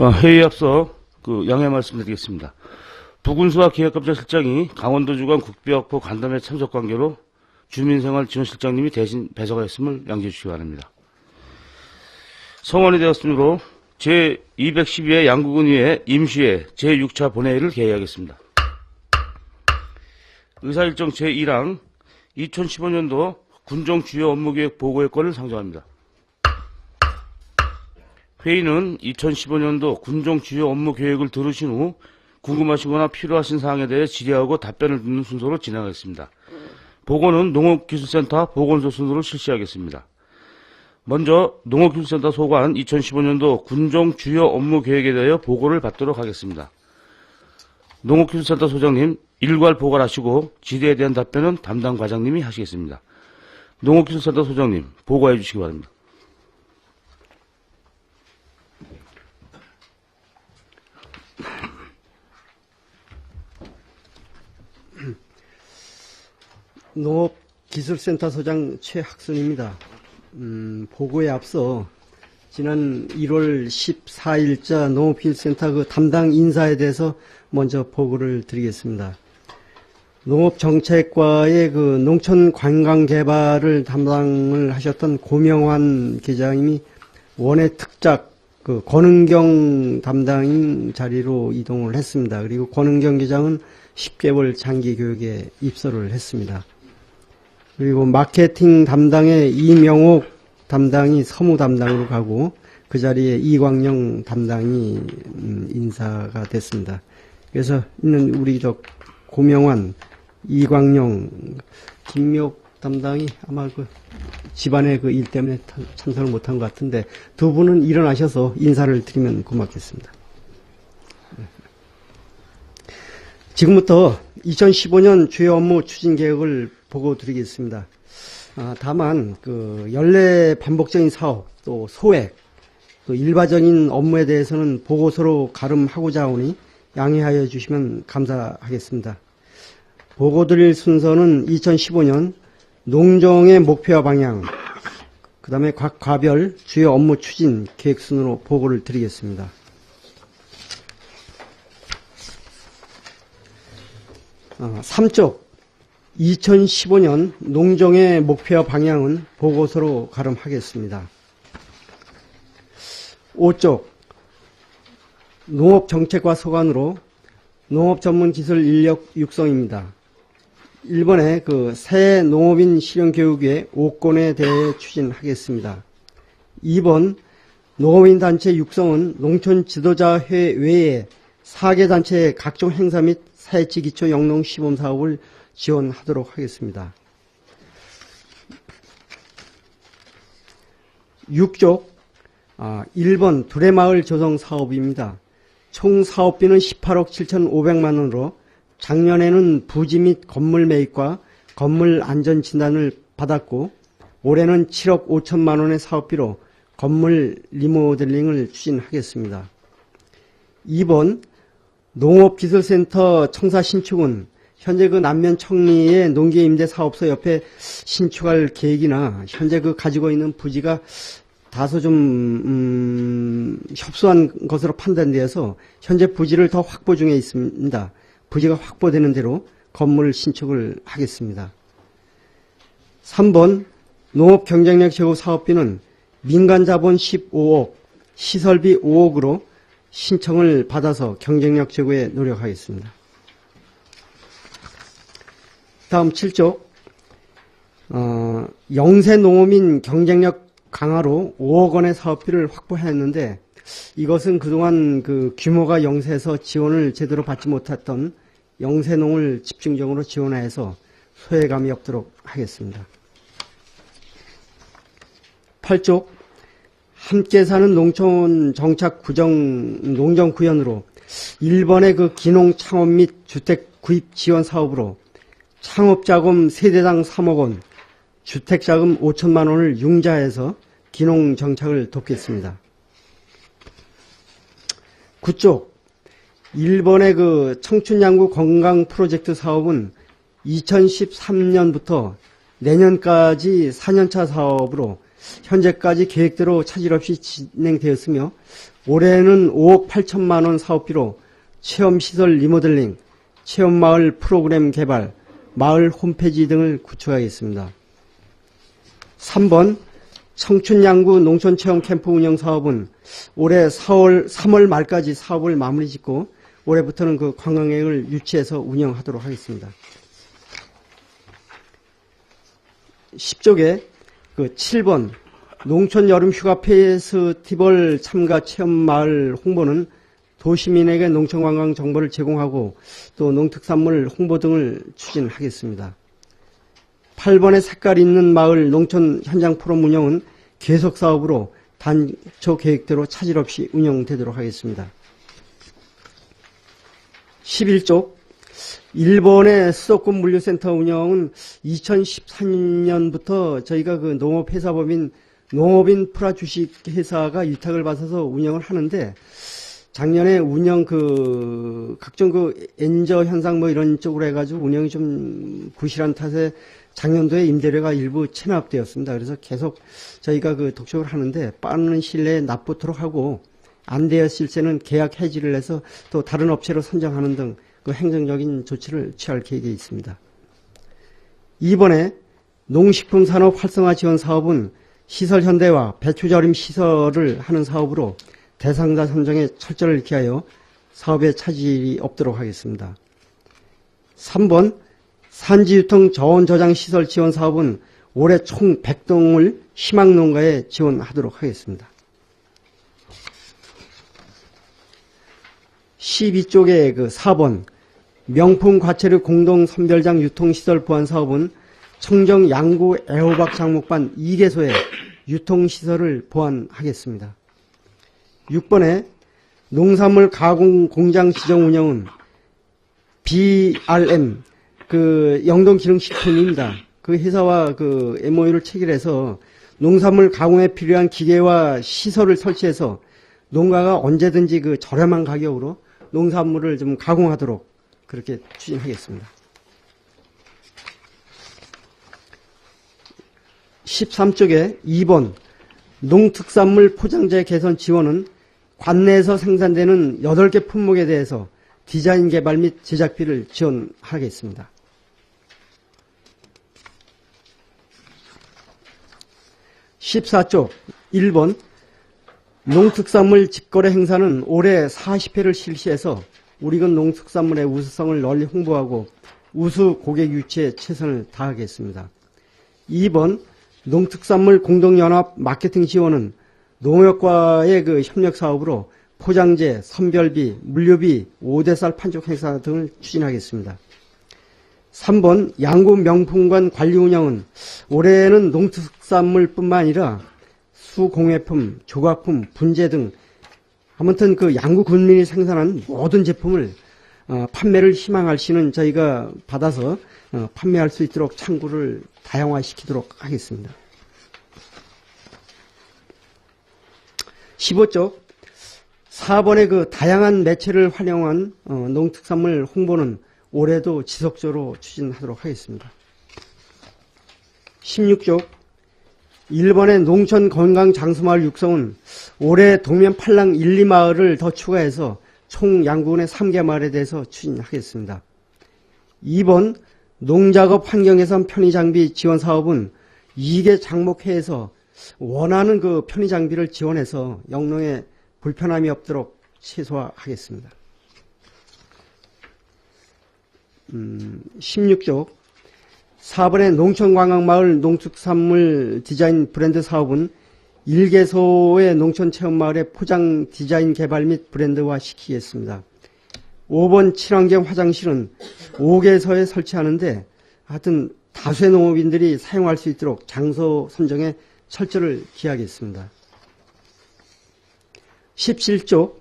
회의에 앞서 양해 말씀드리겠습니다. 부군수와 기획감찰실장이 강원도 주간 국비학포 간담회 참석 관계로 주민생활지원실장님이 대신 배석하였음을 양지해 주시기 바랍니다. 성원이 되었으므로 제212회 양구군의회 임시회 제6차 본회의를 개회하겠습니다. 의사일정 제1항 2015년도 군정 주요 업무계획 보고의 건을 상정합니다. 회의는 2015년도 군정 주요 업무 계획을 들으신 후 궁금하시거나 필요하신 사항에 대해 질의하고 답변을 듣는 순서로 진행하겠습니다. 보고는 농업기술센터 보건소 순서로 실시하겠습니다. 먼저 농업기술센터 소관 2015년도 군정 주요 업무 계획에 대하여 보고를 받도록 하겠습니다. 농업기술센터 소장님 일괄 보고하시고 질의에 대한 답변은 담당 과장님이 하시겠습니다. 농업기술센터 소장님 보고해 주시기 바랍니다. 농업기술센터 소장 최학순입니다. 보고에 앞서 지난 1월 14일자 농업기술센터 담당 인사에 대해서 먼저 보고를 드리겠습니다. 농업정책과의 농촌관광개발을 담당을 하셨던 고명환 계장님이 원외 특작 권은경 담당인 자리로 이동을 했습니다. 그리고 권은경 계장은 10개월 장기 교육에 입소를 했습니다. 그리고 마케팅 담당의 이명옥 담당이 서무 담당으로 가고 그 자리에 이광영 담당이 인사가 됐습니다. 그래서 있는 우리 고명환, 이광영, 김미옥 담당이 아마 집안의 일 때문에 참석을 못한 것 같은데 두 분은 일어나셔서 인사를 드리면 고맙겠습니다. 지금부터 2015년 주요 업무 추진 계획을 보고 드리겠습니다. 다만 연례 반복적인 사업 또 소액 또 일반적인 업무에 대해서는 보고서로 가름하고자 하오니 양해하여 주시면 감사하겠습니다. 보고 드릴 순서는 2015년 농정의 목표와 방향, 그 다음에 각 과별 주요 업무 추진 계획 순으로 보고를 드리겠습니다. 아, 3쪽 2015년 농정의 목표와 방향은 보고서로 가름하겠습니다. 5쪽 농업정책과 소관으로 농업전문기술 인력 육성입니다. 1번에 새 농업인 실용교육의 5건에 대해 추진하겠습니다. 2번 농업인 단체 육성은 농촌지도자회 외에 4개 단체의 각종 행사 및 사회치 기초 영농 시범 사업을 지원하도록 하겠습니다. 6쪽 1번 두레마을 조성 사업입니다. 총 사업비는 18억 7,500만 원으로 작년에는 부지 및 건물 매입과 건물 안전 진단을 받았고 올해는 7억 5천만 원의 사업비로 건물 리모델링을 추진하겠습니다. 2번 농업기술센터 청사 신축은 현재 남면 청리의 농기임대 사업소 옆에 신축할 계획이나 현재 가지고 있는 부지가 다소 좀 협소한 것으로 판단되어서 현재 부지를 더 확보 중에 있습니다. 부지가 확보되는 대로 건물 신축을 하겠습니다. 3번 농업 경쟁력 제고 사업비는 민간 자본 15억, 시설비 5억으로 신청을 받아서 경쟁력 제고에 노력하겠습니다. 다음 7쪽 영세 농업인 경쟁력 강화로 5억 원의 사업비를 확보했는데 이것은 그동안 규모가 영세에서 지원을 제대로 받지 못했던 영세농을 집중적으로 지원해서 소외감이 없도록 하겠습니다. 8쪽 함께 사는 농촌 정착 구정 농정 구현으로 1번의 기농 창업 및 주택 구입 지원 사업으로 창업자금 세대당 3억 원, 주택자금 5천만 원을 융자해서 기농 정착을 돕겠습니다. 9쪽 1번의 청춘양구 건강 프로젝트 사업은 2013년부터 내년까지 4년차 사업으로 현재까지 계획대로 차질 없이 진행되었으며 올해는 5억 8천만 원 사업비로 체험시설 리모델링, 체험마을 프로그램 개발, 마을 홈페이지 등을 구축하겠습니다. 3번 청춘양구 농촌체험 캠프 운영 사업은 올해 3월 말까지 사업을 마무리 짓고 올해부터는 그 관광객을 유치해서 운영하도록 하겠습니다. 10쪽에 그 7번 농촌 여름 휴가 페스티벌 참가 체험 마을 홍보는 도시민에게 농촌 관광 정보를 제공하고 또 농특산물 홍보 등을 추진하겠습니다. 8번의 색깔 있는 마을 농촌 현장 포럼 운영은 계속 사업으로 단초 계획대로 차질 없이 운영되도록 하겠습니다. 11쪽 1번의 수도권 물류센터 운영은 2014년부터 저희가 그 농업회사법인 농업인프라 주식회사가 위탁을 받아서 운영을 하는데 작년에 운영 각종 엔저 현상 이런 쪽으로 해가지고 운영이 좀 부실한 탓에 작년도에 임대료가 일부 체납되었습니다. 그래서 계속 저희가 독촉을 하는데 빠른 시일 내에 납부토록 하고 안 되었을 때는 계약 해지를 해서 또 다른 업체로 선정하는 등 행정적인 조치를 취할 계획에 있습니다. 이번에 농식품산업 활성화 지원 사업은 시설 현대화, 배추 절임 시설을 하는 사업으로 대상자 선정에 철저를 기하여 사업에 차질이 없도록 하겠습니다. 3번 산지유통 저온 저장 시설 지원 사업은 올해 총 100동을 희망농가에 지원하도록 하겠습니다. 12쪽에 4번 명품 과체류 공동 선별장 유통시설 보완 사업은 청정 양구 애호박 장목반 2개소의 유통시설을 보완하겠습니다. 6번에 농산물 가공 공장 지정 운영은 BRM 영동 기능식품입니다. 그 회사와 MOU를 체결해서 농산물 가공에 필요한 기계와 시설을 설치해서 농가가 언제든지 저렴한 가격으로 농산물을 좀 가공하도록 그렇게 추진하겠습니다. 13쪽에 2번 농특산물 포장재 개선 지원은 관내에서 생산되는 8개 품목에 대해서 디자인 개발 및 제작비를 지원하겠습니다. 14쪽 1번 농특산물 직거래 행사는 올해 40회를 실시해서 우리군 농특산물의 우수성을 널리 홍보하고 우수 고객 유치에 최선을 다하겠습니다. 2번 농특산물 공동연합 마케팅 지원은 농협과의 협력 사업으로 포장재, 선별비, 물류비, 5대쌀 판촉 행사 등을 추진하겠습니다. 3번 양구 명품관 관리 운영은 올해는 농특산물뿐만 아니라 수공예품, 조각품, 분재 등 아무튼 양구 군민이 생산한 모든 제품을 판매를 희망할 시는 저희가 받아서 판매할 수 있도록 창구를 다양화시키도록 하겠습니다. 15쪽 4번의 다양한 매체를 활용한 농특산물 홍보는 올해도 지속적으로 추진하도록 하겠습니다. 16쪽 1번의 농촌 건강 장수마을 육성은 올해 동면 팔랑 1, 2마을을 더 추가해서 총 양구군의 3개 마을에 대해서 추진하겠습니다. 2번 농작업 환경개선 편의장비 지원 사업은 2개 장목회에서 원하는 편의장비를 지원해서 영농에 불편함이 없도록 최소화하겠습니다. 16쪽 4번의 농촌관광마을 농축산물 디자인 브랜드 사업은 1개소의 농촌체험마을의 포장 디자인 개발 및 브랜드화 시키겠습니다. 5번 친환경 화장실은 5개소에 설치하는데 하여튼 다수의 농업인들이 사용할 수 있도록 장소 선정에 철저를 기하겠습니다. 17쪽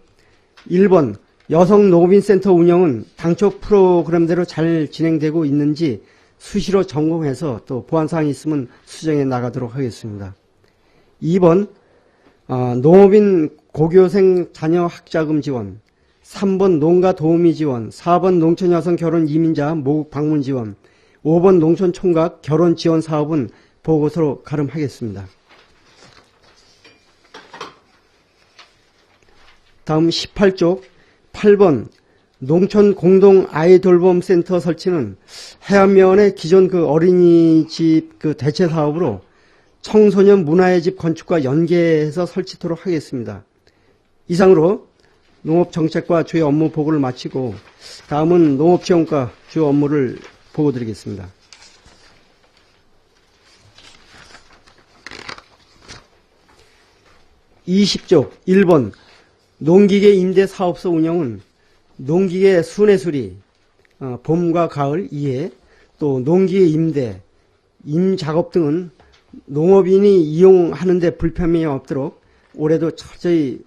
1번 여성 농업인센터 운영은 당초 프로그램대로 잘 진행되고 있는지 수시로 점검해서 또 보완사항이 있으면 수정해 나가도록 하겠습니다. 2번 농업인 고교생 자녀 학자금 지원, 3번 농가 도우미 지원, 4번 농촌 여성 결혼 이민자 모국 방문 지원, 5번 농촌 총각 결혼 지원 사업은 보고서로 가름하겠습니다. 다음 18쪽 8번 농촌 공동 아이돌봄 센터 설치는 해안면의 기존 그 어린이집 그 대체 사업으로 청소년 문화의 집 건축과 연계해서 설치토록 하겠습니다. 이상으로 농업정책과 주요 업무 보고를 마치고 다음은 농업지원과 주요 업무를 보고드리겠습니다. 20쪽 1번 농기계 임대 사업소 운영은 농기계 순회수리, 봄과 가을 이해, 또 농기계 임대, 임작업 등은 농업인이 이용하는 데 불편함이 없도록 올해도 철저히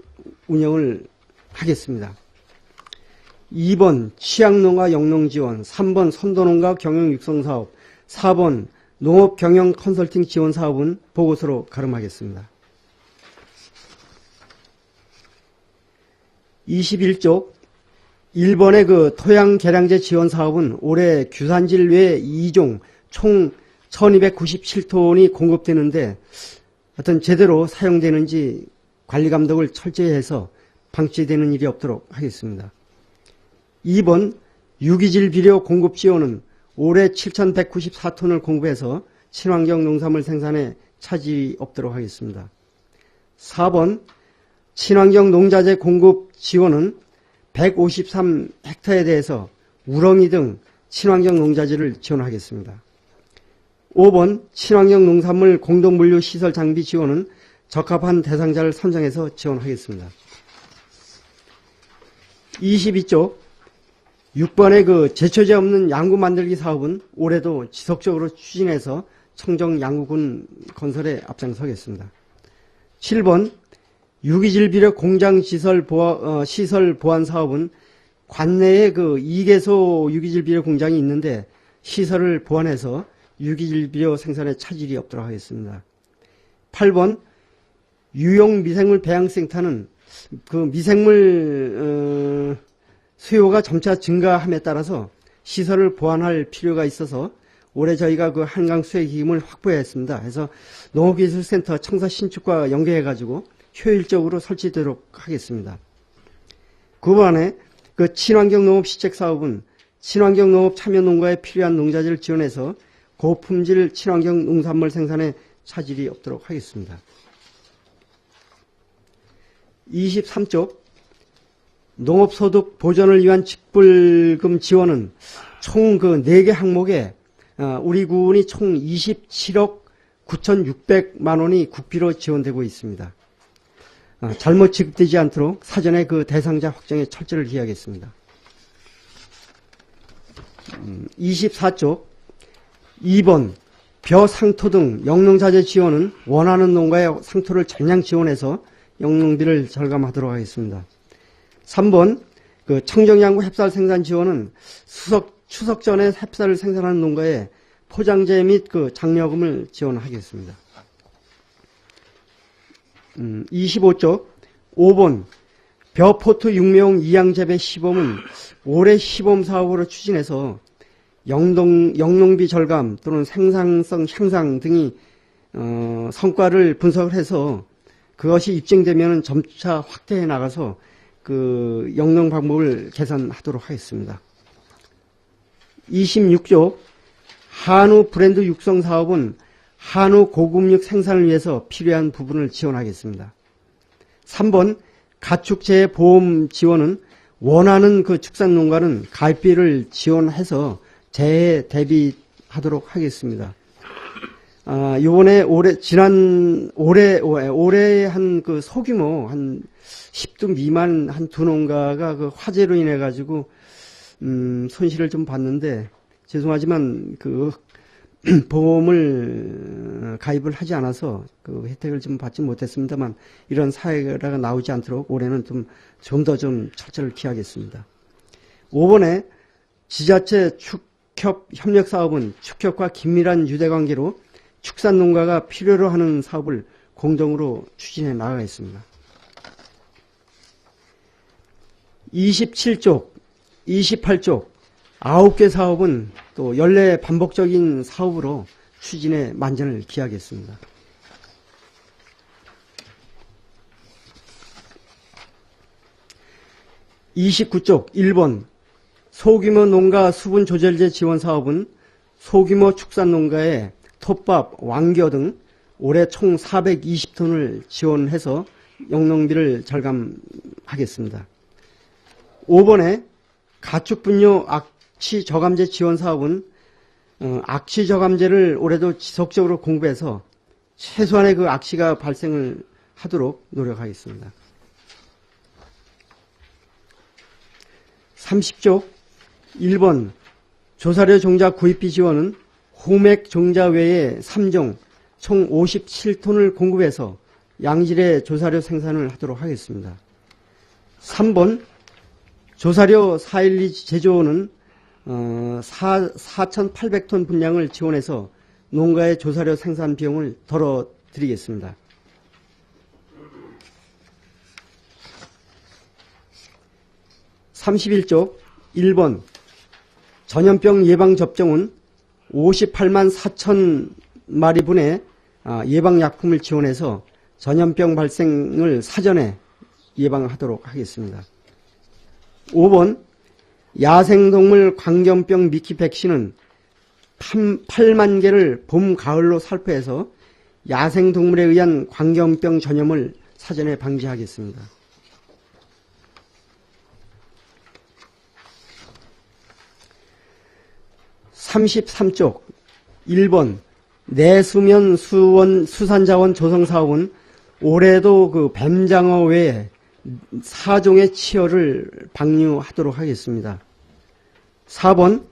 운영을 하겠습니다. 2번 취약농가 영농지원, 3번 선도농가 경영육성사업, 4번 농업경영 컨설팅 지원사업은 보고서로 가름하겠습니다. 21쪽 1번의 그 토양개량제 지원사업은 올해 규산질 외 2종 총 1297톤이 공급되는데 하여튼 제대로 사용되는지 관리감독을 철저히 해서 방치되는 일이 없도록 하겠습니다. 2번 유기질 비료 공급 지원은 올해 7194톤을 공급해서 친환경 농산물 생산에 차질이 없도록 하겠습니다. 4번 친환경 농자재 공급 지원은 153헥타에 대해서 우렁이 등 친환경 농자재를 지원하겠습니다. 5번 친환경 농산물 공동분류 시설 장비 지원은 적합한 대상자를 선정해서 지원하겠습니다. 22쪽 6번의 그 제초제 없는 양구 만들기 사업은 올해도 지속적으로 추진해서 청정 양구군 건설에 앞장서겠습니다. 7번 유기질 비료 공장 시설 보완 사업은 관내에 그 2개소 유기질 비료 공장이 있는데 시설을 보완해서 유기질 비료 생산에 차질이 없도록 하겠습니다. 8번 유용 미생물 배양센터는 그 미생물 수요가 점차 증가함에 따라서 시설을 보완할 필요가 있어서 올해 저희가 그 한강 수해 기금을 확보했습니다. 그래서 농업기술센터 청사 신축과 연계해가지고 효율적으로 설치되도록 하겠습니다. 9번에 그 친환경 농업 시책 사업은 친환경 농업 참여 농가에 필요한 농자재를 지원해서 고품질 친환경 농산물 생산에 차질이 없도록 하겠습니다. 23쪽 농업소득 보전을 위한 직불금 지원은 총 그 4개 항목에 우리 군이 총 27억 9,600만 원이 국비로 지원되고 있습니다. 잘못 지급되지 않도록 사전에 그 대상자 확정에 철저를 기하겠습니다. 24쪽 2번 벼, 상토 등 영농자재 지원은 원하는 농가의 상토를 전량 지원해서 영농비를 절감하도록 하겠습니다. 3번 그 청정양구 햅쌀 생산 지원은 추석 전에 햅쌀을 생산하는 농가에 포장재 및 그 장려금을 지원하겠습니다. 25쪽 5번 벼포트 육묘용 이양재배 시범은 올해 시범 사업으로 추진해서 영농비 절감 또는 생산성 향상 등이 성과를 분석을 해서 그것이 입증되면 점차 확대해 나가서 그 영농 방법을 개선하도록 하겠습니다. 26조 한우 브랜드 육성 사업은 한우 고급육 생산을 위해서 필요한 부분을 지원하겠습니다. 3번 가축재해 보험 지원은 원하는 그 축산농가는 가입비를 지원해서 재해에 대비하도록 하겠습니다. 요번에 올해 한 그 소규모 한 10두 미만 한 두 농가가 그 화재로 인해 가지고 손실을 좀 봤는데 죄송하지만 그 보험을 가입을 하지 않아서 그 혜택을 좀 받지 못했습니다만 이런 사회가 나오지 않도록 올해는 좀 더 철저를 기하겠습니다. 5번에 지자체 축협 협력 사업은 축협과 긴밀한 유대관계로 축산농가가 필요로 하는 사업을 공동으로 추진해 나가겠습니다. 27쪽, 28쪽 9개 사업은 또 연례 반복적인 사업으로 추진에 만전을 기하겠습니다. 29쪽 1번 소규모 농가 수분 조절제 지원 사업은 소규모 축산 농가에 톱밥, 왕겨 등 올해 총 420톤을 지원해서 영농비를 절감하겠습니다. 5번에 가축분뇨 악취 저감제 지원 사업은 악취 저감제를 올해도 지속적으로 공급해서 최소한의 그 악취가 발생을 하도록 노력하겠습니다. 30쪽 1번 조사료 종자 구입비 지원은 호맥 종자 외에 3종 총 57톤을 공급해서 양질의 조사료 생산을 하도록 하겠습니다. 3번 조사료 412 제조원은 4,800톤 분량을 지원해서 농가의 조사료 생산 비용을 덜어드리겠습니다. 31쪽 1번 전염병 예방접종은 58만 4천 마리분의 예방약품을 지원해서 전염병 발생을 사전에 예방하도록 하겠습니다. 5번 야생동물 광견병 미키 백신은 8만 개를 봄, 가을로 살포해서 야생동물에 의한 광견병 전염을 사전에 방지하겠습니다. 33쪽 1번 내수면 수산자원 조성사업은 올해도 그 뱀장어 외에 4종의 치어를 방류하도록 하겠습니다. 4번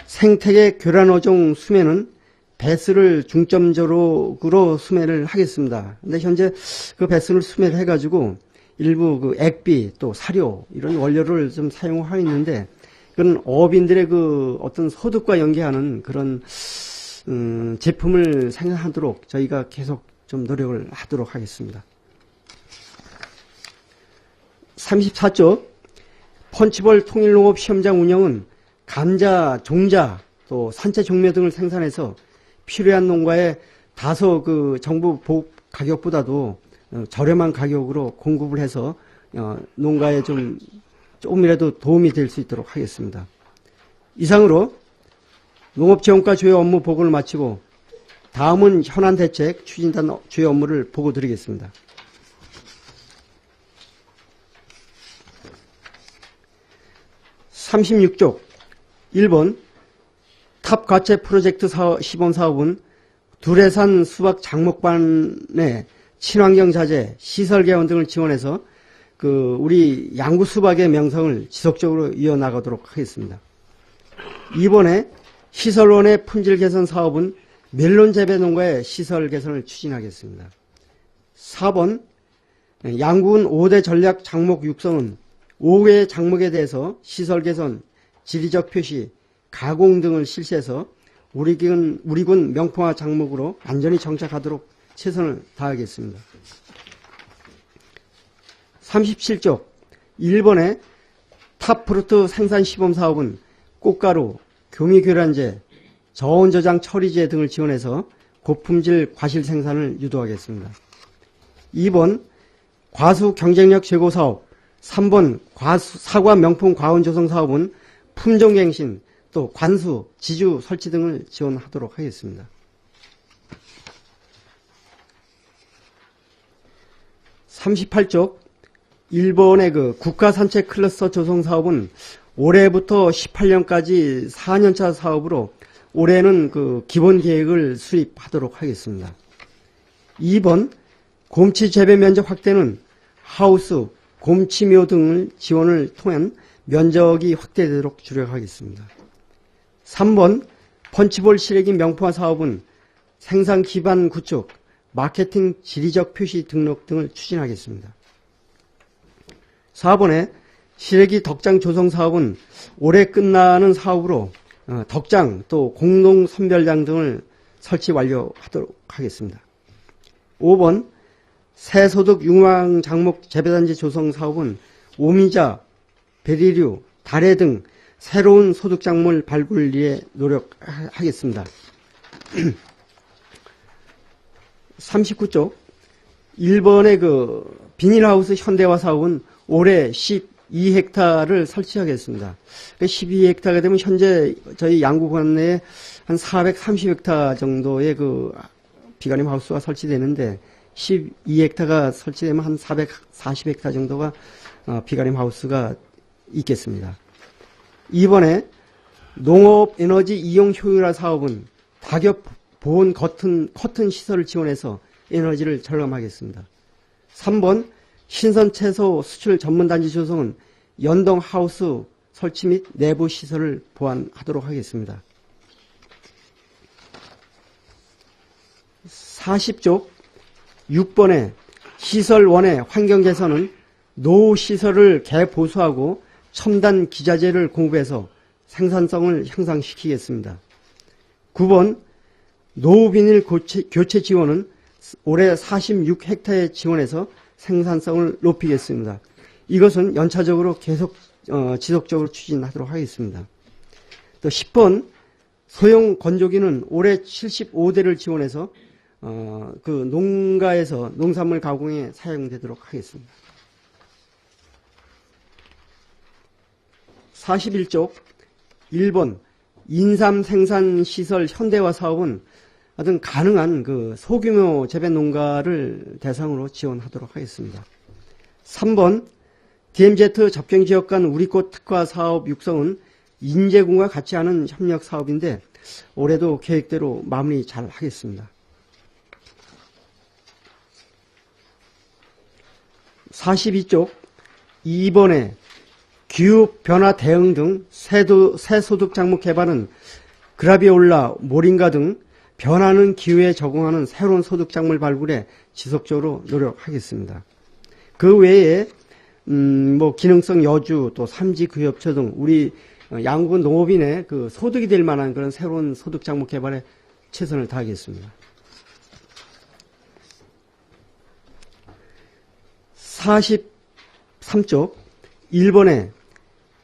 생태계 교란어종 수매는 배스를 중점적으로 수매를 하겠습니다. 근데 현재 그 배스를 수매를 해가지고 일부 그 액비 또 사료 이런 원료를 좀 사용하고 있는데 그건 어업인들의 그 어떤 소득과 연계하는 그런 제품을 생산하도록 저희가 계속 좀 노력을 하도록 하겠습니다. 34쪽 펀치볼 통일농업 시험장 운영은 감자, 종자, 또 산채 종묘 등을 생산해서 필요한 농가에 다소 그 정부 보급 가격보다도 저렴한 가격으로 공급을 해서 농가에 조금이라도 도움이 될 수 있도록 하겠습니다. 이상으로 농업지원과 주요 업무 보고를 마치고 다음은 현안대책 추진단 주요 업무를 보고 드리겠습니다. (36쪽) 1번 탑과채 프로젝트 시범사업은 두레산 수박 장목반의 친환경 자재, 시설 개원 등을 지원해서 우리 양구 수박의 명성을 지속적으로 이어나가도록 하겠습니다. 2번에 시설원의 품질 개선 사업은 멜론 재배 농가의 시설 개선을 추진하겠습니다. 4번 양구군 5대 전략 장목 육성은 5개의 장목에 대해서 시설 개선, 지리적 표시, 가공 등을 실시해서 우리 군 명품화 장목으로 안전히 정착하도록 최선을 다하겠습니다. 37쪽 1번의 탑프루트 생산 시범 사업은 꽃가루, 교미교란제, 저온저장 처리제 등을 지원해서 고품질 과실 생산을 유도하겠습니다. 2번 과수 경쟁력 제고 사업, 3번 사과 명품 과원 조성 사업은 품종갱신, 또 관수, 지주 설치 등을 지원하도록 하겠습니다. 38쪽 1번의 국가산책 클러스터 조성 사업은 올해부터 18년까지 4년차 사업으로 올해는 기본 계획을 수립하도록 하겠습니다. 2번 곰치 재배 면적 확대는 하우스, 곰치묘 등을 지원을 통한 면적이 확대되도록 주력하겠습니다. 3번 펀치볼 시래기 명품화 사업은 생산 기반 구축, 마케팅 지리적 표시 등록 등을 추진하겠습니다. 4번에 시래기 덕장 조성 사업은 올해 끝나는 사업으로 덕장 또 공동 선별장 등을 설치 완료하도록 하겠습니다. 5번 새소득 융황 장목 재배단지 조성 사업은 오미자, 베리류, 다래 등 새로운 소득작물 발굴 위해 노력하겠습니다. 39쪽 1번의 비닐하우스 현대화 사업은 올해 12헥타를 설치하겠습니다. 12헥타가 되면 현재 저희 양구관 내에 한 430헥타 정도의 그 비가림 하우스가 설치되는데 12헥타가 설치되면 한 440헥타 정도가 비가림 하우스가 있겠습니다. 이번에 농업 에너지 이용 효율화 사업은 다격 보온 커튼 시설을 지원해서 에너지를 절감하겠습니다. 3번 신선 채소 수출 전문단지 조성은 연동 하우스 설치 및 내부 시설을 보완하도록 하겠습니다. 40쪽 6번에 시설원의 환경 개선은 노후 시설을 개보수하고 첨단 기자재를 공급해서 생산성을 향상시키겠습니다. 9번 노후 비닐 교체 지원은 올해 46헥타에 지원해서 생산성을 높이겠습니다. 이것은 연차적으로 계속 지속적으로 추진하도록 하겠습니다. 또 10번 소형 건조기는 올해 75대를 지원해서 그 농가에서 농산물 가공에 사용되도록 하겠습니다. 41쪽 1번 인삼 생산 시설 현대화 사업은 어떤 가능한 그 소규모 재배 농가를 대상으로 지원하도록 하겠습니다. 3번 DMZ 접경 지역 간 우리꽃 특화 사업 육성은 인제군과 같이 하는 협력 사업인데 올해도 계획대로 마무리 잘 하겠습니다. 42쪽 2번에 기후변화 대응 등 새소득 작물 개발은 그라비올라, 모링가 등 변하는 기후에 적응하는 새로운 소득 작물 발굴에 지속적으로 노력하겠습니다. 그 외에 기능성 여주 또 삼지 구엽초 등 우리 양군 농업인의 그 소득이 될 만한 그런 새로운 소득 작물 개발에 최선을 다하겠습니다. 43쪽 1번에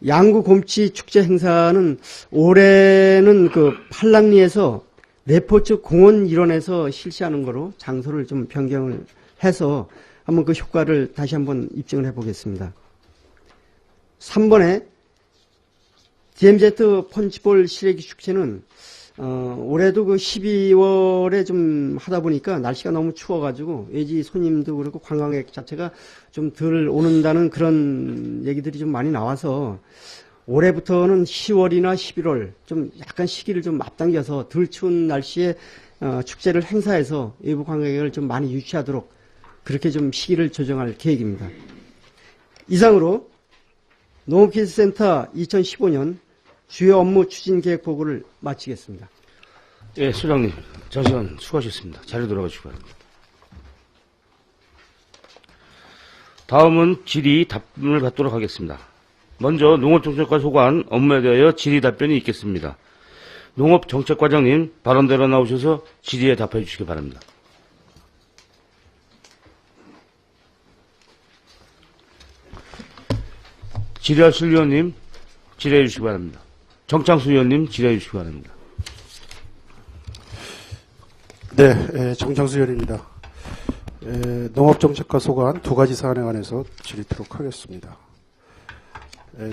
양구 곰치 축제 행사는 올해는 그 팔랑리에서 레포츠 공원 일원에서 실시하는 거로 장소를 좀 변경을 해서 한번 그 효과를 다시 한번 입증을 해 보겠습니다. 3번에 DMZ 펀치볼 시래기 축제는 올해도 그 12월에 좀 하다 보니까 날씨가 너무 추워가지고 외지 손님도 그렇고 관광객 자체가 좀 덜 오는다는 그런 얘기들이 좀 많이 나와서 올해부터는 10월이나 11월 좀 약간 시기를 좀 앞당겨서 덜 추운 날씨에 축제를 행사해서 외부 관광객을 좀 많이 유치하도록 그렇게 좀 시기를 조정할 계획입니다. 이상으로 농업기술센터 2015년 주요 업무 추진 계획 보고를 마치겠습니다. 예, 소장님, 장시간 수고하셨습니다. 자리로 돌아가시기 바랍니다. 다음은 질의 답변을 받도록 하겠습니다. 먼저 농업정책과 소관 업무에 대하여 질의 답변이 있겠습니다. 농업정책과장님 발언대로 나오셔서 질의에 답해 주시기 바랍니다. 질의하실 위원님 질의해 주시기 바랍니다. 정창수 의원님 질의해 주시기 바랍니다. 네, 정창수 의원입니다. 농업정책과 소관 두 가지 사안에 관해서 질의토록 하겠습니다.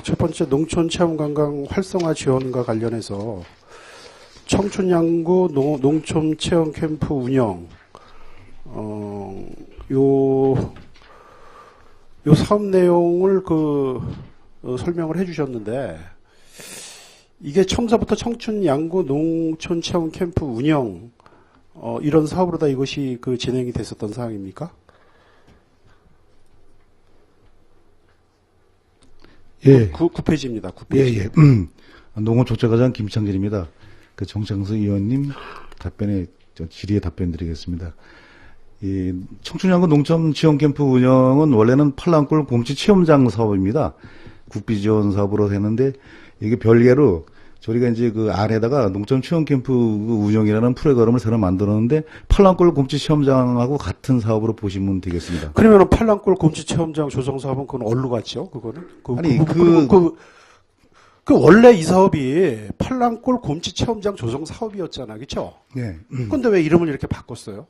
첫 번째 농촌체험관광 활성화 지원과 관련해서 청춘양구 농촌체험캠프 운영 요 사업 내용을 설명을 해주셨는데 이게 처음서부터 청춘양구 농촌체험캠프 운영 이런 사업으로 다 이것이 진행이 됐었던 사항입니까? 예. 9페이지입니다. 9페이지. 예. 농업조처과장 김창진입니다. 정창수 의원님 답변에 질의에 답변 드리겠습니다. 이 청춘양구 농촌체험캠프 운영은 원래는 팔랑골 곰치 체험장 사업입니다. 국비 지원 사업으로 됐는데 이게 별개로 저희가 이제 그 안에다가 농촌체험캠프 운영이라는 프로그램을 새로 만들었는데 팔랑골 곰치 체험장하고 같은 사업으로 보시면 되겠습니다. 그러면은 팔랑골 곰치 체험장 조성 사업은 그건 어디로 갔죠? 그거는? 원래 이 사업이 팔랑골 곰치 체험장 조성 사업이었잖아. 그쵸? 네. 근데 왜 이름을 이렇게 바꿨어요?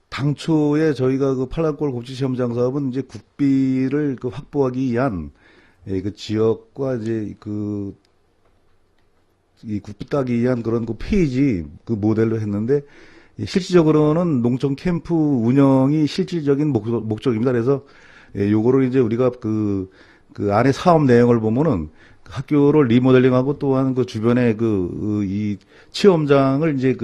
당초에 저희가 그 팔랑골 곰치시험장 사업은 이제 국비를 그 확보하기 위한 그 지역과 이제 이 국비 따기 위한 그런 그 페이지 그 모델로 했는데 실질적으로는 농촌 캠프 운영이 실질적인 목적입니다. 그래서 요거를 이제 우리가 그 안에 사업 내용을 보면은 학교를 리모델링하고 또한 그 주변에 이 체험장을 이제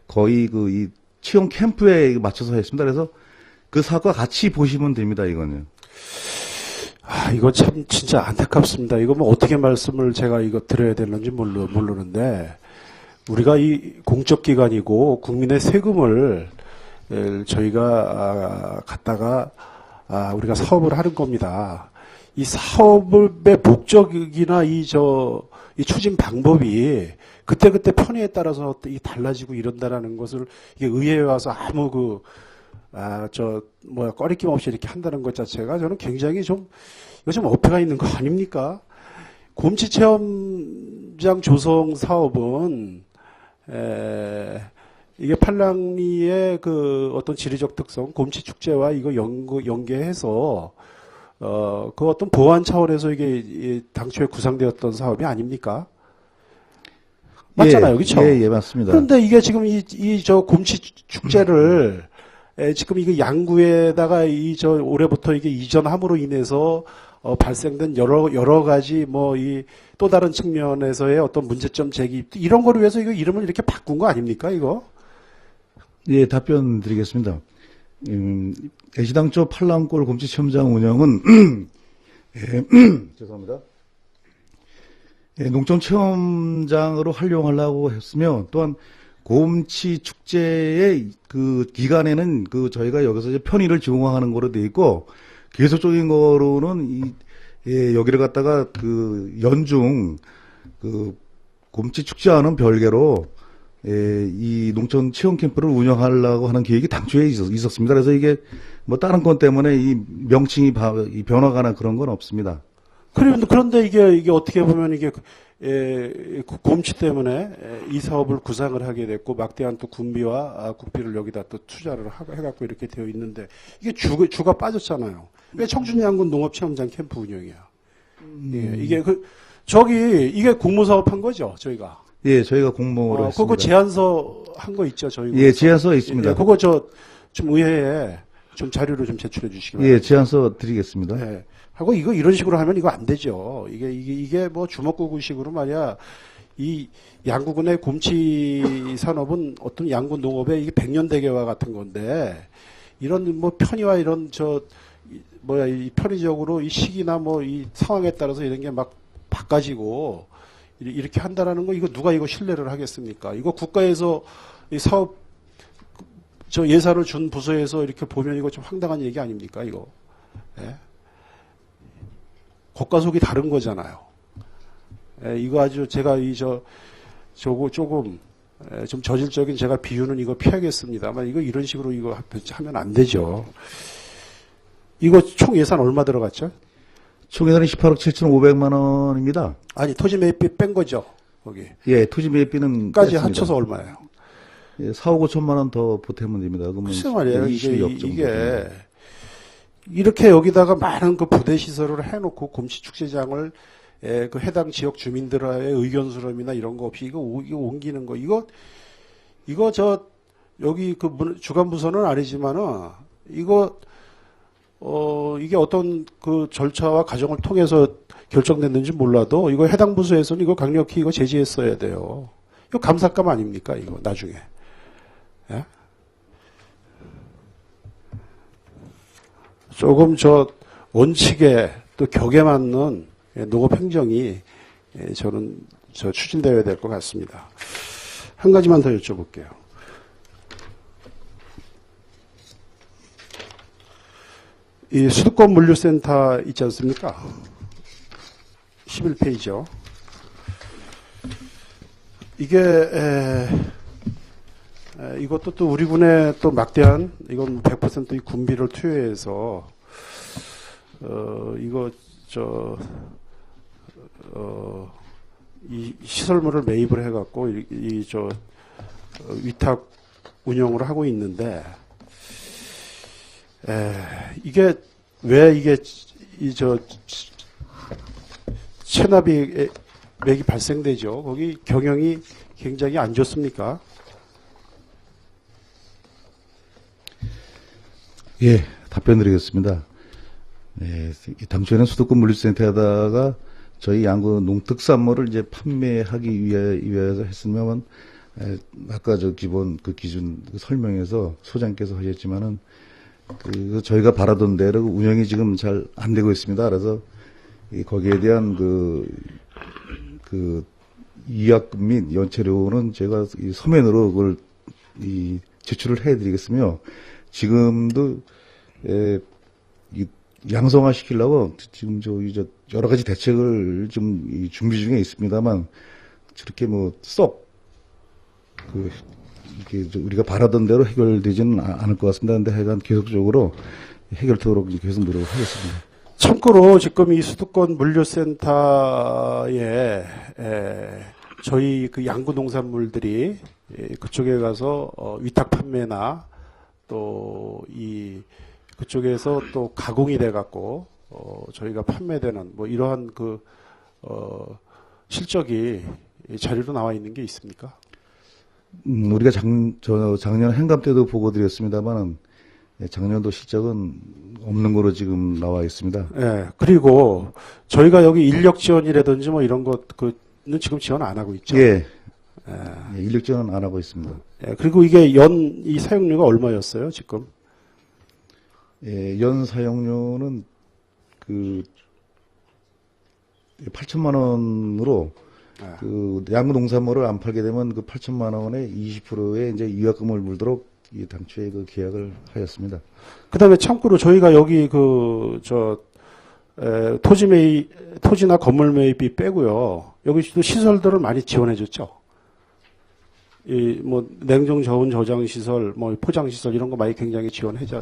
거의 이 체험 캠프에 맞춰서 했습니다. 그래서 그 사업과 같이 보시면 됩니다. 이거는. 이거 참 진짜 안타깝습니다. 이거 뭐 어떻게 말씀을 제가 이거 드려야 되는지 모르는데, 우리가 이 공적기관이고 국민의 세금을 저희가 갖다가 우리가 사업을 하는 겁니다. 이 사업의 목적이나 이 추진 방법이 그때그때 편의에 따라서 이 달라지고 이런다라는 것을 이게 의회에 와서 아무 꺼리낌 없이 이렇게 한다는 것 자체가 저는 굉장히 이거 좀 어폐가 있는 거 아닙니까? 곰치 체험장 조성 사업은, 이게 팔랑리의 그 어떤 지리적 특성, 곰치 축제와 이거 연계해서, 그 어떤 보완 차원에서 이게 당초에 구상되었던 사업이 아닙니까? 맞잖아요, 그렇죠? 예, 맞습니다. 그런데 이게 지금 저 곰치 축제를 지금 이거 양구에다가 올해부터 이게 이전함으로 인해서 발생된 여러 가지 이 또 다른 측면에서의 어떤 문제점 제기 이런 거를 위해서 이거 이름을 이렇게 바꾼 거 아닙니까, 이거? 예, 답변 드리겠습니다. 애시당초 팔랑골 곰치 체험장 운영은 죄송합니다. 농촌 체험장으로 활용하려고 했으며 또한 곰치 축제의 그 기간에는 저희가 여기서 이제 편의를 제공하는 거로 돼 있고 계속적인 거로는 여기를 갖다가 연중 곰치 축제와는 별개로 이 농촌 체험 캠프를 운영하려고 하는 계획이 당초에 있었습니다. 그래서 이게 뭐 다른 건 때문에 이 명칭이 변화가나 그런 건 없습니다. 그런데 이게 어떻게 보면 이게 곰치 때문에 이 사업을 구상을 하게 됐고 막대한 또 군비와 국비를 여기다 또 투자를 해갖고 이렇게 되어 있는데 이게 주가 빠졌잖아요. 왜 청춘양군 농업체험장 캠프 운영이야? 예, 이게 이게 공모사업 한 거죠, 저희가. 예, 저희가 공모를 했습니다. 그거 제안서 한 거 있죠, 저희가. 예, 제안서 있습니다. 예, 그거 좀 의회에 좀 자료로 좀 제출해 주시기 바랍니다. 예, 제안서 드리겠습니다. 예. 하고 이런 식으로 하면 이거 안 되죠. 이게 뭐 주먹구구식으로 말이야. 이 양구군의 곰치 산업은 어떤 양구 농업의 이게 100년 대계와 같은 건데 이런 뭐 편의와 이런 이 편의적으로 이 시기나 이 상황에 따라서 이런 게 막 바꿔지고 이렇게 한다라는 거 이거 누가 이거 신뢰를 하겠습니까? 이거 국가에서 이 사업 예산을 준 부서에서 이렇게 보면 이거 좀 황당한 얘기 아닙니까? 이거. 예? 겉과 속이 다른 거잖아요. 이거 아주 제가 저거 조금 좀 저질적인 제가 비유는 이거 피하겠습니다만 이런 식으로 이거 하면 안 되죠. 이거 총 예산 얼마 들어갔죠? 총 예산이 18억 7,500만 원입니다. 아니 토지 매입비 뺀 거죠, 거기. 예, 토지 매입비는 까지 뺐습니다. 합쳐서 얼마예요? 예, 4억 5천만 원 더 보태면 됩니다. 그러면 글쎄 말이에요. 20억 정도. 이게 이렇게 여기다가 많은 그 부대 시설을 해놓고 곰치 축제장을 그 해당 지역 주민들의 의견 수렴이나 이런 거 없이 이거 옮기는 거 이거 여기 주간 부서는 아니지만은 이게 어떤 그 절차와 과정을 통해서 결정됐는지 몰라도 이거 해당 부서에서는 이거 강력히 이거 제지했어야 돼요. 이거 감삭감 아닙니까 이거 나중에. 예? 조금 원칙에 또 격에 맞는 농업 행정이 저는 추진되어야 될 것 같습니다. 한 가지만 더 여쭤볼게요. 이 수도권 물류센터 있지 않습니까? 11페이지요. 이게 이것도 또 우리 군에 또 막대한 이건 100% 이 군비를 투여해서 이 시설물을 매입을 해갖고 위탁 운영을 하고 있는데 이게 왜 이게 체납이 맥이 발생되죠? 거기 경영이 굉장히 안 좋습니까? 예, 답변 드리겠습니다. 예, 당초에는 수도권 물류센터에다가 저희 양구 농특산물을 이제 판매하기 위해서 했으면, 아까 저 기본 그 기준 설명에서 소장께서 하셨지만은, 저희가 바라던 대로 운영이 지금 잘 안 되고 있습니다. 그래서 거기에 대한 이약금 및 연체료는 제가 이 서면으로 그걸 제출을 해드리겠으며, 지금도 양성화 시키려고 지금 여러 가지 대책을 좀 준비 중에 있습니다만, 저렇게 이게 우리가 바라던 대로 해결되지는 않을 것 같습니다. 근데 하여간 계속적으로 해결토록 계속 노력하겠습니다. 참고로 지금 이 수도권 물류센터에 저희 그 양구 농산물들이 그쪽에 가서 위탁 판매나 또 그쪽에서 또 가공이 돼 갖고 저희가 판매되는 뭐 이러한 실적이 자료로 나와 있는 게 있습니까? 우리가 작년 행감 때도 보고 드렸습니다만, 작년도 실적은 없는 거로 지금 나와 있습니다. 예. 그리고 저희가 여기 인력 지원이라든지 뭐 이런 것는 지금 지원 안 하고 있죠. 예. 인력 지원은 안 하고 있습니다. 예. 그리고 이게 이 사용료가 얼마였어요, 지금? 예, 연 사용료는 8천만 원으로 양구 농산물을 안 팔게 되면 8천만 원에 20%의 이제 위약금을 물도록 당초에 계약을 하였습니다. 그다음에 참고로 저희가 여기 토지나 건물 매입비 빼고요. 여기도 시설들을 많이 지원해줬죠. 냉동 저온 저장 시설, 포장 시설 이런 거 많이 굉장히 지원하지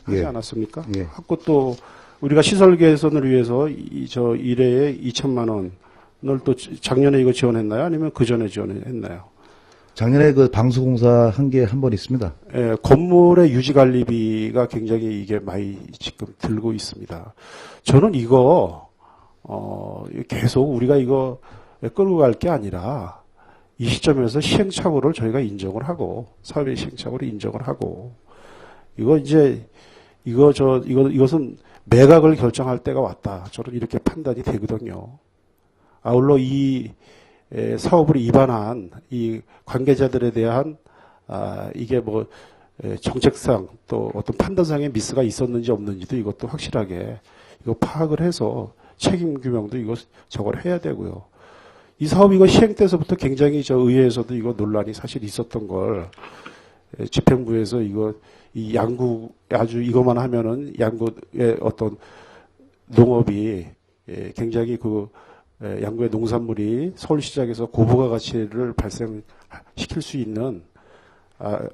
예. 않았습니까? 예. 하고 또 우리가 시설 개선을 위해서 1회에 2천만 원을 또 작년에 이거 지원했나요? 아니면 그 전에 지원했나요? 작년에 방수공사 한 번 있습니다. 예, 건물의 유지관리비가 굉장히 이게 많이 지금 들고 있습니다. 저는 이거, 계속 우리가 이거 끌고 갈 게 아니라 이 시점에서 시행착오를 저희가 인정을 하고, 사업의 시행착오를 인정을 하고, 이것은 매각을 결정할 때가 왔다. 저는 이렇게 판단이 되거든요. 아울러 이 사업을 위반한 이 관계자들에 대한 이게 정책상 또 어떤 판단상의 미스가 있었는지 없는지도 이것도 확실하게 이거 파악을 해서 책임 규명도 저걸 해야 되고요. 이 사업 이거 시행 때서부터 굉장히 의회에서도 이거 논란이 사실 있었던 걸 집행부에서 이 양구 아주 이것만 하면은 양구의 어떤 농업이 굉장히 양구의 농산물이 서울시장에서 고부가 가치를 발생시킬 수 있는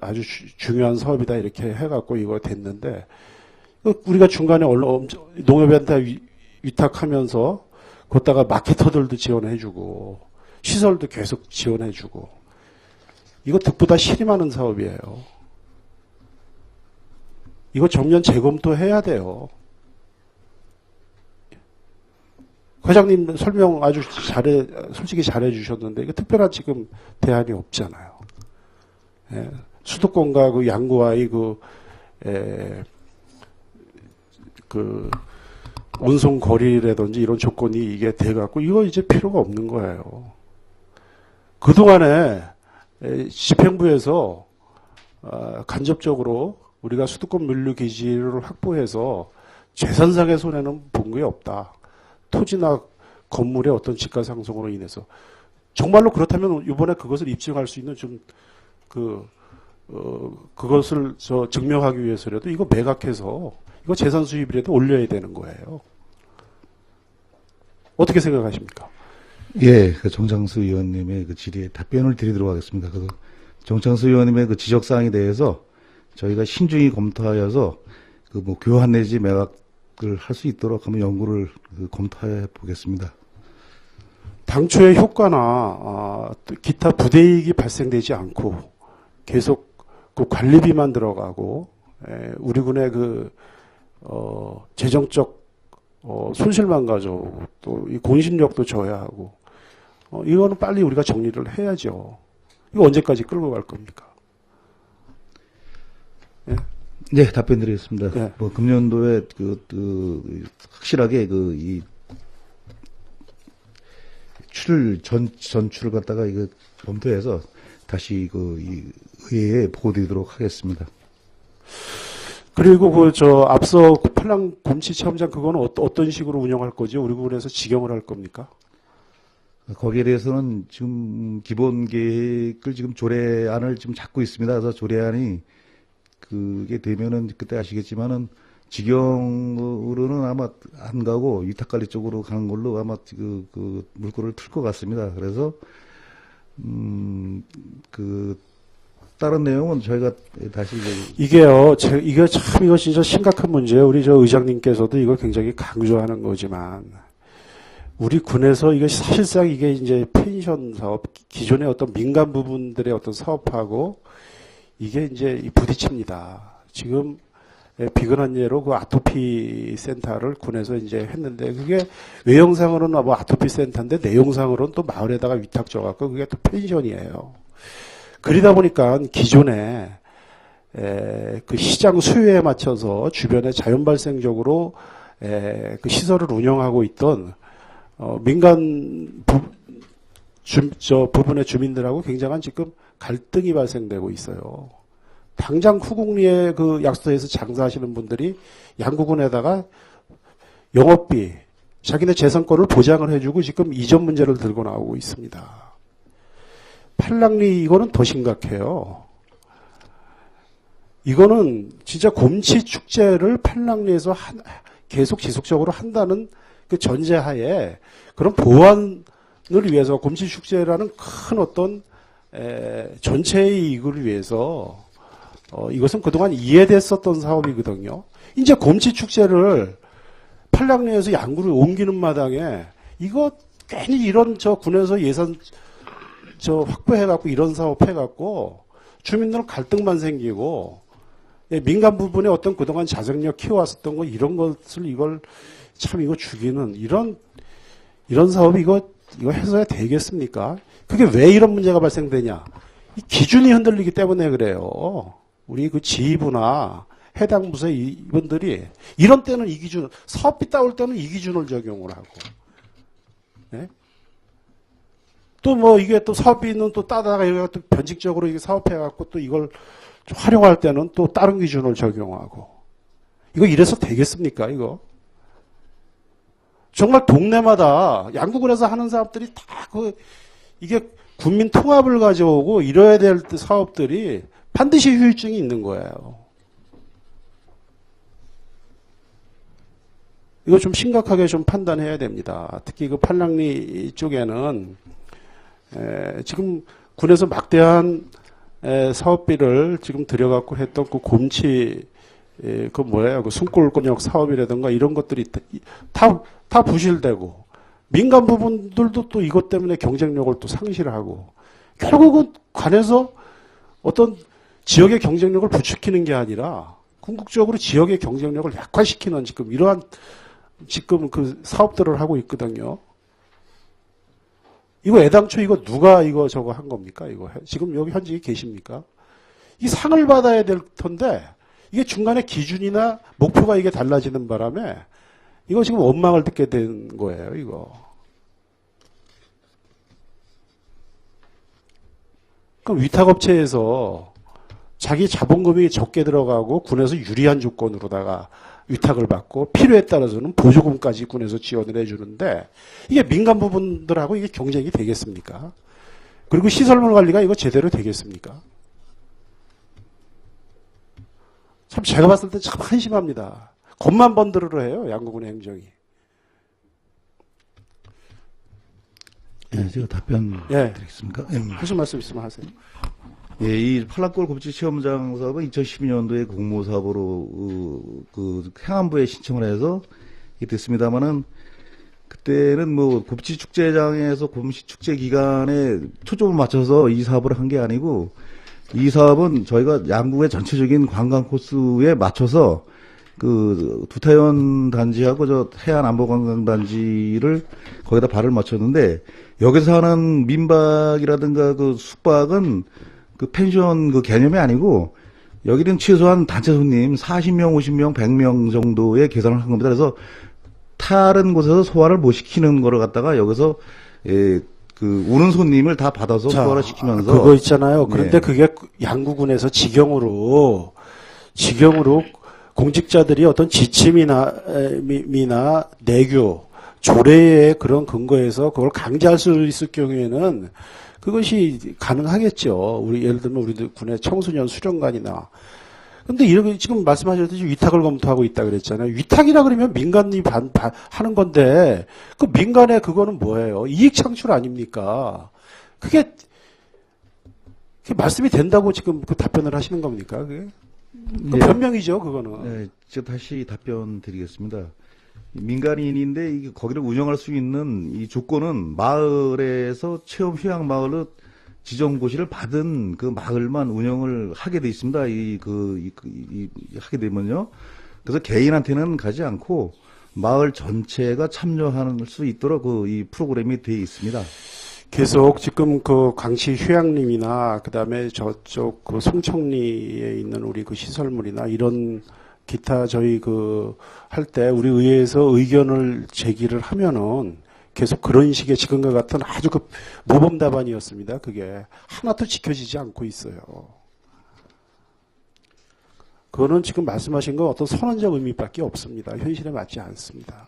아주 중요한 사업이다 이렇게 해갖고 이거 됐는데 우리가 중간에 농협한테 위탁하면서 거기다가 마케터들도 지원해주고 시설도 계속 지원해주고 이거 득보다 실임하는 사업이에요. 이거 전면 재검토해야 돼요. 회장님 설명 아주 솔직히 잘해 주셨는데, 이거 특별한 지금 대안이 없잖아요. 예, 수도권과 양구와의 운송 거리라든지 이런 조건이 이게 돼갖고, 이거 이제 필요가 없는 거예요. 그동안에 집행부에서 간접적으로 우리가 수도권 물류 기지를 확보해서 재산상의 손해는 본 게 없다. 토지나 건물의 어떤 지가 상승으로 인해서 정말로 그렇다면 이번에 그것을 입증할 수 있는 그것을 증명하기 위해서라도 이거 매각해서 이거 재산 수입이라도 올려야 되는 거예요. 어떻게 생각하십니까? 예, 정창수 의원님의 질의에 답변을 드리도록 하겠습니다. 정창수 의원님의 지적 사항에 대해서 저희가 신중히 검토하여서 교환 내지 매각 할 수 있도록 한번 연구를 검토해 보겠습니다. 당초의 효과나 기타 부대이익이 발생되지 않고 계속 관리비만 들어가고 우리 군의 재정적 손실만 가져오고 또 이 공신력도 져야 하고 이거는 빨리 우리가 정리를 해야죠. 이거 언제까지 끌고 갈 겁니까? 네, 답변드리겠습니다. 네. 뭐 금년도에 확실하게 이 전출을 갖다가 이거 검토해서 다시 이 의회에 보고드리도록 하겠습니다. 그리고 앞서 팔랑 곰치체험장 그거는 어떤 식으로 운영할 거죠? 우리 군에서 직영을 할 겁니까? 거기에 대해서는 지금 기본 계획을 지금 조례안을 지금 잡고 있습니다. 그래서 조례안이 그게 되면은 그때 아시겠지만은 직영으로는 아마 안 가고 위탁관리 쪽으로 가는 걸로 아마 물꼬를 틀 것 같습니다. 그래서 다른 내용은 저희가 다시 이게요, 이거 참 이거 진짜 심각한 문제예요. 우리 의장님께서도 이걸 굉장히 강조하는 거지만 우리 군에서 이게 사실상 이게 이제 펜션 사업 기존의 어떤 민간 부분들의 어떤 사업하고 이게 이제 부딪힙니다. 지금 비근한 예로 아토피 센터를 군에서 이제 했는데 그게 외형상으로는 뭐 아토피 센터인데 내용상으로는 또 마을에다가 위탁 줘갖고 그게 또 펜션이에요. 그러다 보니까 기존에 그 시장 수요에 맞춰서 주변에 자연 발생적으로 그 시설을 운영하고 있던 민간 부분의 주민들하고 굉장한 지금 갈등이 발생되고 있어요. 당장 후궁리에 약소에서 장사하시는 분들이 양구군에다가 영업비, 자기네 재산권을 보장을 해주고 지금 이전 문제를 들고 나오고 있습니다. 팔랑리 이거는 더 심각해요. 이거는 진짜 곰치 축제를 팔랑리에서 계속 지속적으로 한다는 그 전제하에 그런 보완을 위해서 곰치 축제라는 큰 어떤 전체의 이익을 위해서 이것은 그동안 이해됐었던 사업이거든요. 이제 곰치 축제를 팔랑리에서 양구를 옮기는 마당에 이거 괜히 이런 군에서 예산 확보해갖고 이런 사업 해갖고 주민들 갈등만 생기고 민간 부분에 어떤 그동안 자생력 키워왔었던 거 이런 것을 이거 죽이는 이런 사업이 이거 해서야 되겠습니까? 그게 왜 이런 문제가 발생되냐? 이 기준이 흔들리기 때문에 그래요. 우리 지휘부나 해당 부서 이분들이 이런 때는 이 기준, 사업비 따올 때는 이 기준을 적용을 하고, 네? 또 이게 또 사업비는 또 따다가 이거 또 변칙적으로 이게 사업해갖고 또 이걸 활용할 때는 또 다른 기준을 적용하고, 이거 이래서 되겠습니까, 이거? 정말 동네마다 양구군에서 하는 사업들이 다 이게 국민 통합을 가져오고 이뤄야 될 사업들이 반드시 후유증이 있는 거예요. 이거 좀 심각하게 좀 판단해야 됩니다. 특히 팔랑리 쪽에는 지금 군에서 막대한 사업비를 지금 들여갖고 했던 곰치 숨골권역 사업이라든가 이런 것들이 다 부실되고 민간 부분들도 또 이것 때문에 경쟁력을 또 상실하고 결국은 관에서 어떤 지역의 경쟁력을 부추기는 게 아니라 궁극적으로 지역의 경쟁력을 약화시키는 지금 이러한 사업들을 하고 있거든요. 이거 애당초 누가 저거 한 겁니까? 지금 여기 현직에 계십니까? 이 상을 받아야 될 텐데 이게 중간에 기준이나 목표가 이게 달라지는 바람에 이거 지금 원망을 듣게 된 거예요, 이거. 그럼 위탁업체에서 자기 자본금이 적게 들어가고 군에서 유리한 조건으로다가 위탁을 받고 필요에 따라서는 보조금까지 군에서 지원을 해주는데 이게 민간 부분들하고 이게 경쟁이 되겠습니까? 그리고 시설물 관리가 이거 제대로 되겠습니까? 참 제가 봤을 때 참 한심합니다. 겉만 번들으러 해요, 양구군의 행정이. 네, 제가 답변 드리겠습니까? 하실 말씀 있으면 하세요. 예, 이 팔랑골 곰치 체험장 사업은 2012년도에 공모 사업으로 행안부에 신청을 해서 이게 됐습니다만은 그때는 곰치 축제장에서 곰치 축제 기간에 초점을 맞춰서 이 사업을 한 게 아니고 이 사업은 저희가 양구의 전체적인 관광 코스에 맞춰서 그 두타연 단지하고 저 해안 안보관광단지를 거기다 발을 맞췄는데 여기서 하는 민박이라든가 그 숙박은 그 펜션 그 개념이 아니고 여기는 최소한 단체 손님 40명, 50명, 100명 정도의 계산을 한 겁니다. 그래서 다른 곳에서 소화를 못 시키는 거를 갖다가 여기서 그 오는 손님을 다 받아서 자, 소화를 시키면서 그거 있잖아요. 그런데 네. 그게 양구군에서 직영으로 공직자들이 어떤 지침이나 내규, 조례의 그런 근거에서 그걸 강제할 수 있을 경우에는 그것이 가능하겠죠. 우리 예를 들면 우리 군의 청소년 수련관이나. 근데 이렇게 지금 말씀하셨듯이 위탁을 검토하고 있다 그랬잖아요. 위탁이라 그러면 민간이 하는 건데 그 민간의 그거는 뭐예요? 이익 창출 아닙니까? 그게 말씀이 된다고 지금 그 답변을 하시는 겁니까? 그게? 그 예. 변명이죠, 그거는. 네, 제가 다시 답변 드리겠습니다. 민간인인데 이게 거기를 운영할 수 있는 이 조건은 마을에서 체험 휴양 마을로 지정 고시를 받은 그 마을만 운영을 하게 돼 있습니다. 하게 되면요. 그래서 개인한테는 가지 않고 마을 전체가 참여할 수 있도록 이 프로그램이 돼 있습니다. 계속 지금 그 광시 휴양림이나 그다음에 저쪽 그 송청리에 있는 우리 그 시설물이나 이런 기타 저희 그 할 때 우리 의회에서 의견을 제기를 하면은 계속 그런 식의 지금과 같은 아주 그 모범 답안이었습니다. 그게 하나도 지켜지지 않고 있어요. 그거는 지금 말씀하신 건 어떤 선언적 의미밖에 없습니다. 현실에 맞지 않습니다.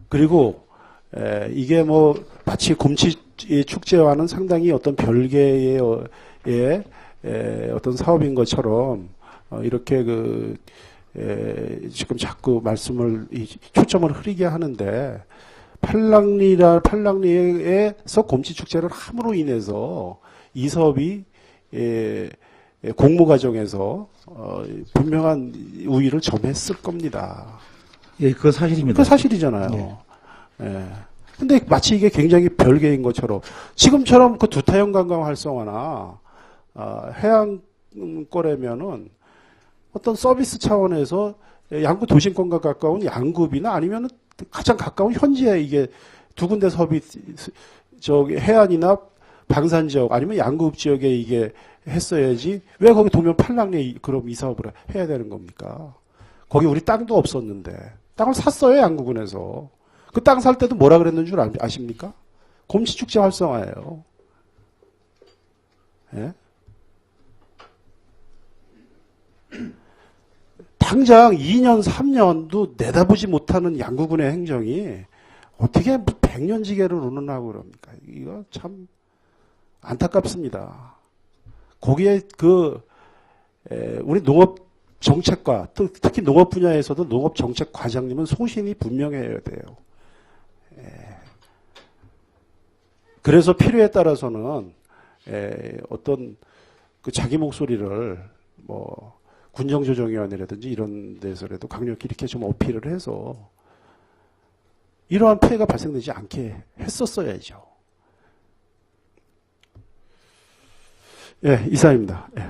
그리고 이게 뭐 마치 곰치 축제와는 상당히 어떤 별개의 어떤 사업인 것처럼 이렇게 지금 자꾸 말씀을 초점을 흐리게 하는데 팔랑리에서 곰치 축제를 함으로 인해서 이 사업이 공모 과정에서 분명한 우위를 점했을 겁니다. 예, 그건 사실입니다. 그 사실이잖아요. 네. 예. 근데 마치 이게 굉장히 별개인 것처럼 지금처럼 그 두타연 관광 활성화나 해안거래면은 어떤 서비스 차원에서 양구 도심권과 가까운 양구비나 아니면 가장 가까운 현지에 이게 두 군데 사업이 저기 해안이나 방산 지역 아니면 양구읍 지역에 이게 했어야지 왜 거기 도면 팔랑리에 그럼 이 사업을 해야 되는 겁니까? 거기 우리 땅도 없었는데 땅을 샀어요 양구군에서. 그 땅 살 때도 뭐라 그랬는 줄 아십니까? 곰치축제 활성화예요. 예? 당장 2년, 3년도 내다보지 못하는 양구군의 행정이 어떻게 100년지계를 운운하고 그럽니까? 이거 참 안타깝습니다. 거기에 우리 농업 정책과 특히 농업 분야에서도 농업 정책 과장님은 소신이 분명해야 돼요. 그래서 필요에 따라서는 어떤 그 자기 목소리를 뭐 군정조정위원회라든지 이런 데서라도 강력히 이렇게 좀 어필을 해서 이러한 피해가 발생되지 않게 했었어야죠. 예, 이상입니다. 예.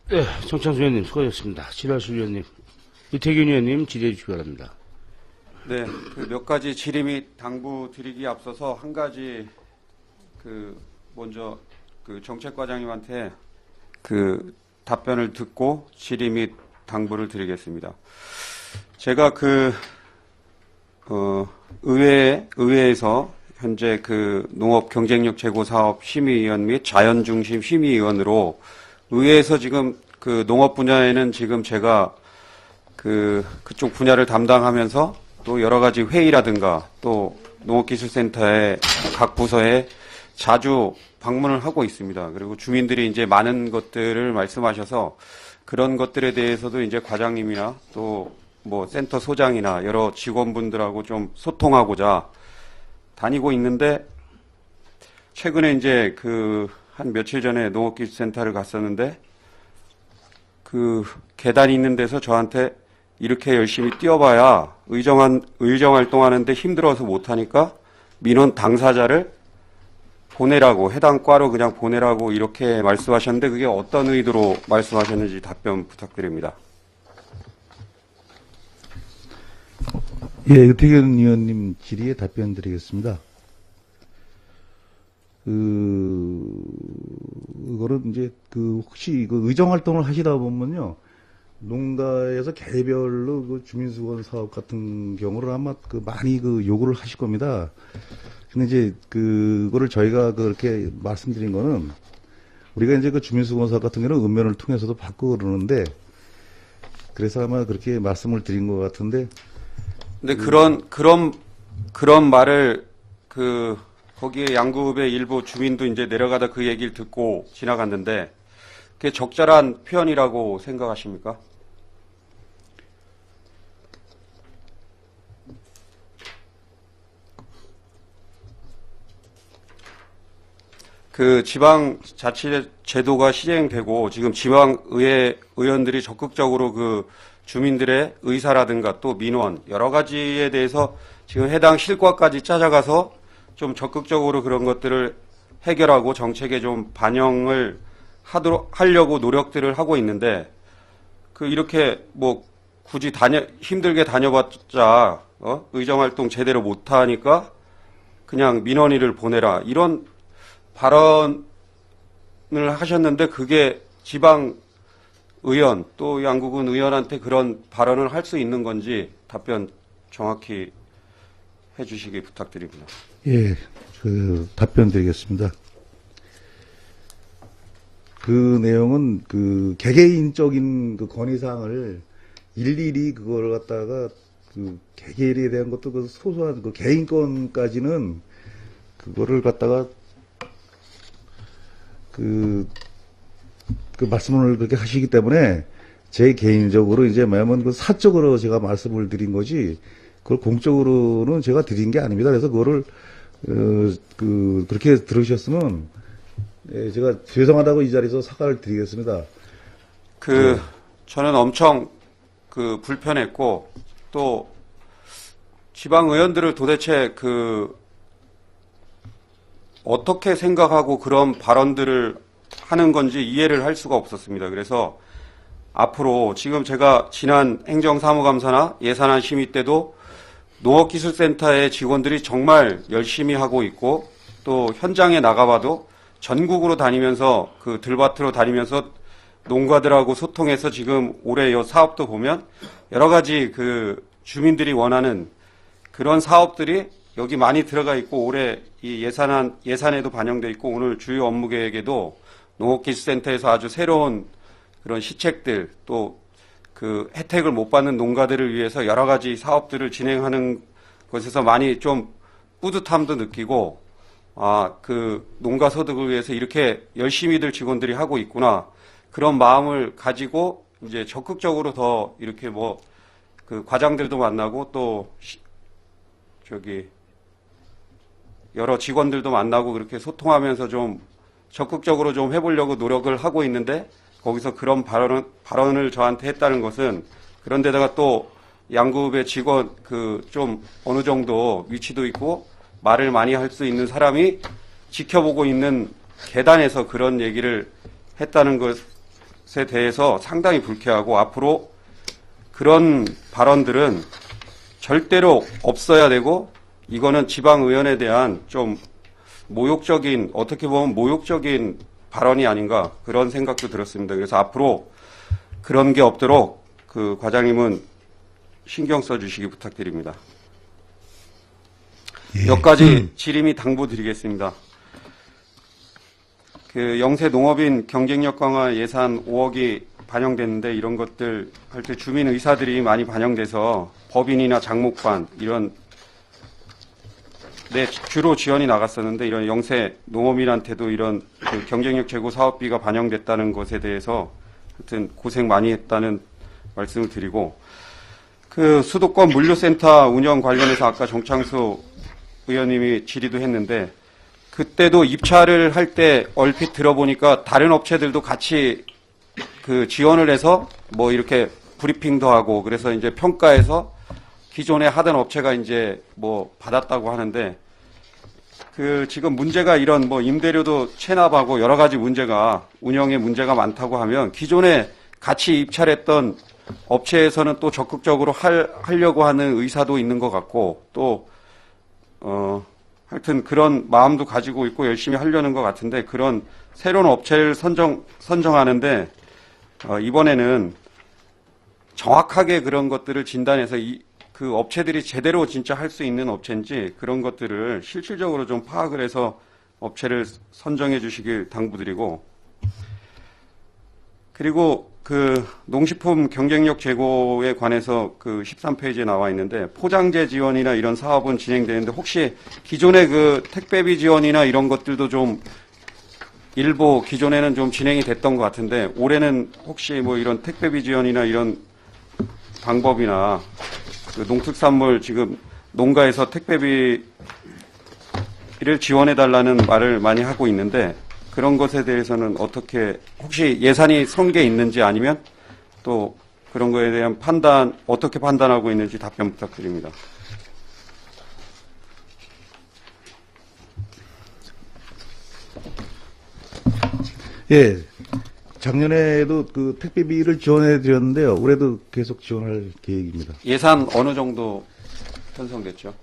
네, 정창수 의원님 수고하셨습니다. 지랄수 위원님, 이태균 의원님 질의해 주시기 바랍니다. 네, 그 몇 가지 질의 및 당부 드리기 앞서서 한 가지 먼저 정책과장님한테 답변을 듣고 질의 및 당부를 드리겠습니다. 제가 의회에서 현재 농업 경쟁력 제고 사업 심의위원 및 자연 중심 심의위원으로 의회에서 지금 농업 분야에는 지금 제가 그쪽 분야를 담당하면서 또 여러 가지 회의라든가 또 농업기술센터의 각 부서에 자주 방문을 하고 있습니다. 그리고 주민들이 이제 많은 것들을 말씀하셔서 그런 것들에 대해서도 이제 과장님이나 또 뭐 센터 소장이나 여러 직원분들하고 좀 소통하고자 다니고 있는데 최근에 이제 한 며칠 전에 농업기술센터를 갔었는데 계단이 있는 데서 저한테 이렇게 열심히 뛰어봐야 의정 활동하는데 힘들어서 못하니까 민원 당사자를 보내라고, 해당 과로 그냥 보내라고 이렇게 말씀하셨는데 그게 어떤 의도로 말씀하셨는지 답변 부탁드립니다. 예, 유태균 의원님 질의에 답변 드리겠습니다. 그거는 이제 혹시 의정 활동을 하시다 보면요. 농가에서 개별로 주민수건 사업 같은 경우를 아마 많이 요구를 하실 겁니다. 근데 이제 그거를 저희가 그렇게 말씀드린 거는 우리가 이제 주민수건 사업 같은 경우는 읍면을 통해서도 받고 그러는데 그래서 아마 그렇게 말씀을 드린 것 같은데 근데 그런 말을 거기에 양구읍의 일부 주민도 이제 내려가다 그 얘기를 듣고 지나갔는데 그게 적절한 표현이라고 생각하십니까? 그 지방자치 제도가 시행되고 지금 지방의회 의원들이 적극적으로 그 주민들의 의사라든가 또 민원 여러 가지에 대해서 지금 해당 실과까지 찾아가서 좀 적극적으로 그런 것들을 해결하고 정책에 좀 반영을 하려고 노력들을 하고 있는데 이렇게 굳이 힘들게 다녀봤자 의정활동 제대로 못하니까 그냥 민원인을 보내라 이런 발언을 하셨는데 그게 지방 의원 또 양구군 의원한테 그런 발언을 할 수 있는 건지 답변 정확히 해주시기 부탁드립니다. 예, 답변 드리겠습니다. 그 내용은 개개인적인 건의사항을 일일이 그걸 갖다가 개개인에 대한 것도 소소한 개인권까지는 그거를 갖다가 말씀을 그렇게 하시기 때문에 제 개인적으로 이제 뭐냐면 사적으로 제가 말씀을 드린 거지 그걸 공적으로는 제가 드린 게 아닙니다. 그래서 그거를 그렇게 들으셨으면 예, 제가 죄송하다고 이 자리에서 사과를 드리겠습니다. 저는 엄청 불편했고 또 지방 의원들을 도대체 어떻게 생각하고 그런 발언들을 하는 건지 이해를 할 수가 없었습니다. 그래서 앞으로 지금 제가 지난 행정사무감사나 예산안 심의 때도 농업기술센터의 직원들이 정말 열심히 하고 있고 또 현장에 나가봐도 전국으로 다니면서 들밭으로 다니면서 농가들하고 소통해서 지금 올해 이 사업도 보면 여러 가지 주민들이 원하는 그런 사업들이 여기 많이 들어가 있고 올해 이 예산에도 반영돼 있고 오늘 주요 업무 계획에도 농업기술센터에서 아주 새로운 그런 시책들 또 혜택을 못 받는 농가들을 위해서 여러 가지 사업들을 진행하는 것에서 많이 좀 뿌듯함도 느끼고 농가 소득을 위해서 이렇게 열심히들 직원들이 하고 있구나 그런 마음을 가지고 이제 적극적으로 더 이렇게 과장들도 만나고 또 여러 직원들도 만나고 그렇게 소통하면서 좀 적극적으로 좀 해보려고 노력을 하고 있는데 거기서 그런 발언을 저한테 했다는 것은 그런데다가 또 양구읍의 직원 좀 어느 정도 위치도 있고 말을 많이 할 수 있는 사람이 지켜보고 있는 계단에서 그런 얘기를 했다는 것에 대해서 상당히 불쾌하고 앞으로 그런 발언들은 절대로 없어야 되고 이거는 지방의원에 대한 좀 모욕적인 어떻게 보면 모욕적인 발언이 아닌가 그런 생각도 들었습니다. 그래서 앞으로 그런 게 없도록 과장님은 신경 써주시기 부탁드립니다. 몇 가지 질의 당부드리겠습니다. 영세 농업인 경쟁력 강화 예산 5억이 반영됐는데 이런 것들 할 때 주민 의사들이 많이 반영돼서 법인이나 장목반 이런 주로 지원이 나갔었는데 이런 영세 농업인한테도 이런 경쟁력 제고 사업비가 반영됐다는 것에 대해서 하여튼 고생 많이 했다는 말씀을 드리고 수도권 물류센터 운영 관련해서 아까 정창수 의원님이 질의도 했는데 그때도 입찰을 할 때 얼핏 들어보니까 다른 업체들도 같이 지원을 해서 이렇게 브리핑도 하고 그래서 이제 평가해서 기존에 하던 업체가 이제 받았다고 하는데 지금 문제가 이런 뭐 임대료도 체납하고 여러 가지 문제가 운영에 문제가 많다고 하면 기존에 같이 입찰했던 업체에서는 또 적극적으로 하려고 하는 의사도 있는 것 같고 또 하여튼 그런 마음도 가지고 있고 열심히 하려는 것 같은데 그런 새로운 업체를 선정하는데 이번에는 정확하게 그런 것들을 진단해서 그 업체들이 제대로 진짜 할 수 있는 업체인지 그런 것들을 실질적으로 좀 파악을 해서 업체를 선정해 주시길 당부드리고 그리고 농식품 경쟁력 제고에 관해서 13페이지에 나와 있는데 포장재 지원이나 이런 사업은 진행되는데 혹시 기존의 택배비 지원이나 이런 것들도 좀 일부 기존에는 좀 진행이 됐던 것 같은데 올해는 혹시 뭐 이런 택배비 지원이나 이런 방법이나 농특산물 지금 농가에서 택배비를 지원해달라는 말을 많이 하고 있는데 그런 것에 대해서는 어떻게 혹시 예산이 성계 있는지 아니면 또 그런 거에 대한 판단 어떻게 판단하고 있는지 답변 부탁드립니다. 예. 작년에도 택배비를 지원해 드렸는데요. 올해도 계속 지원할 계획입니다. 예산 어느 정도 편성됐죠?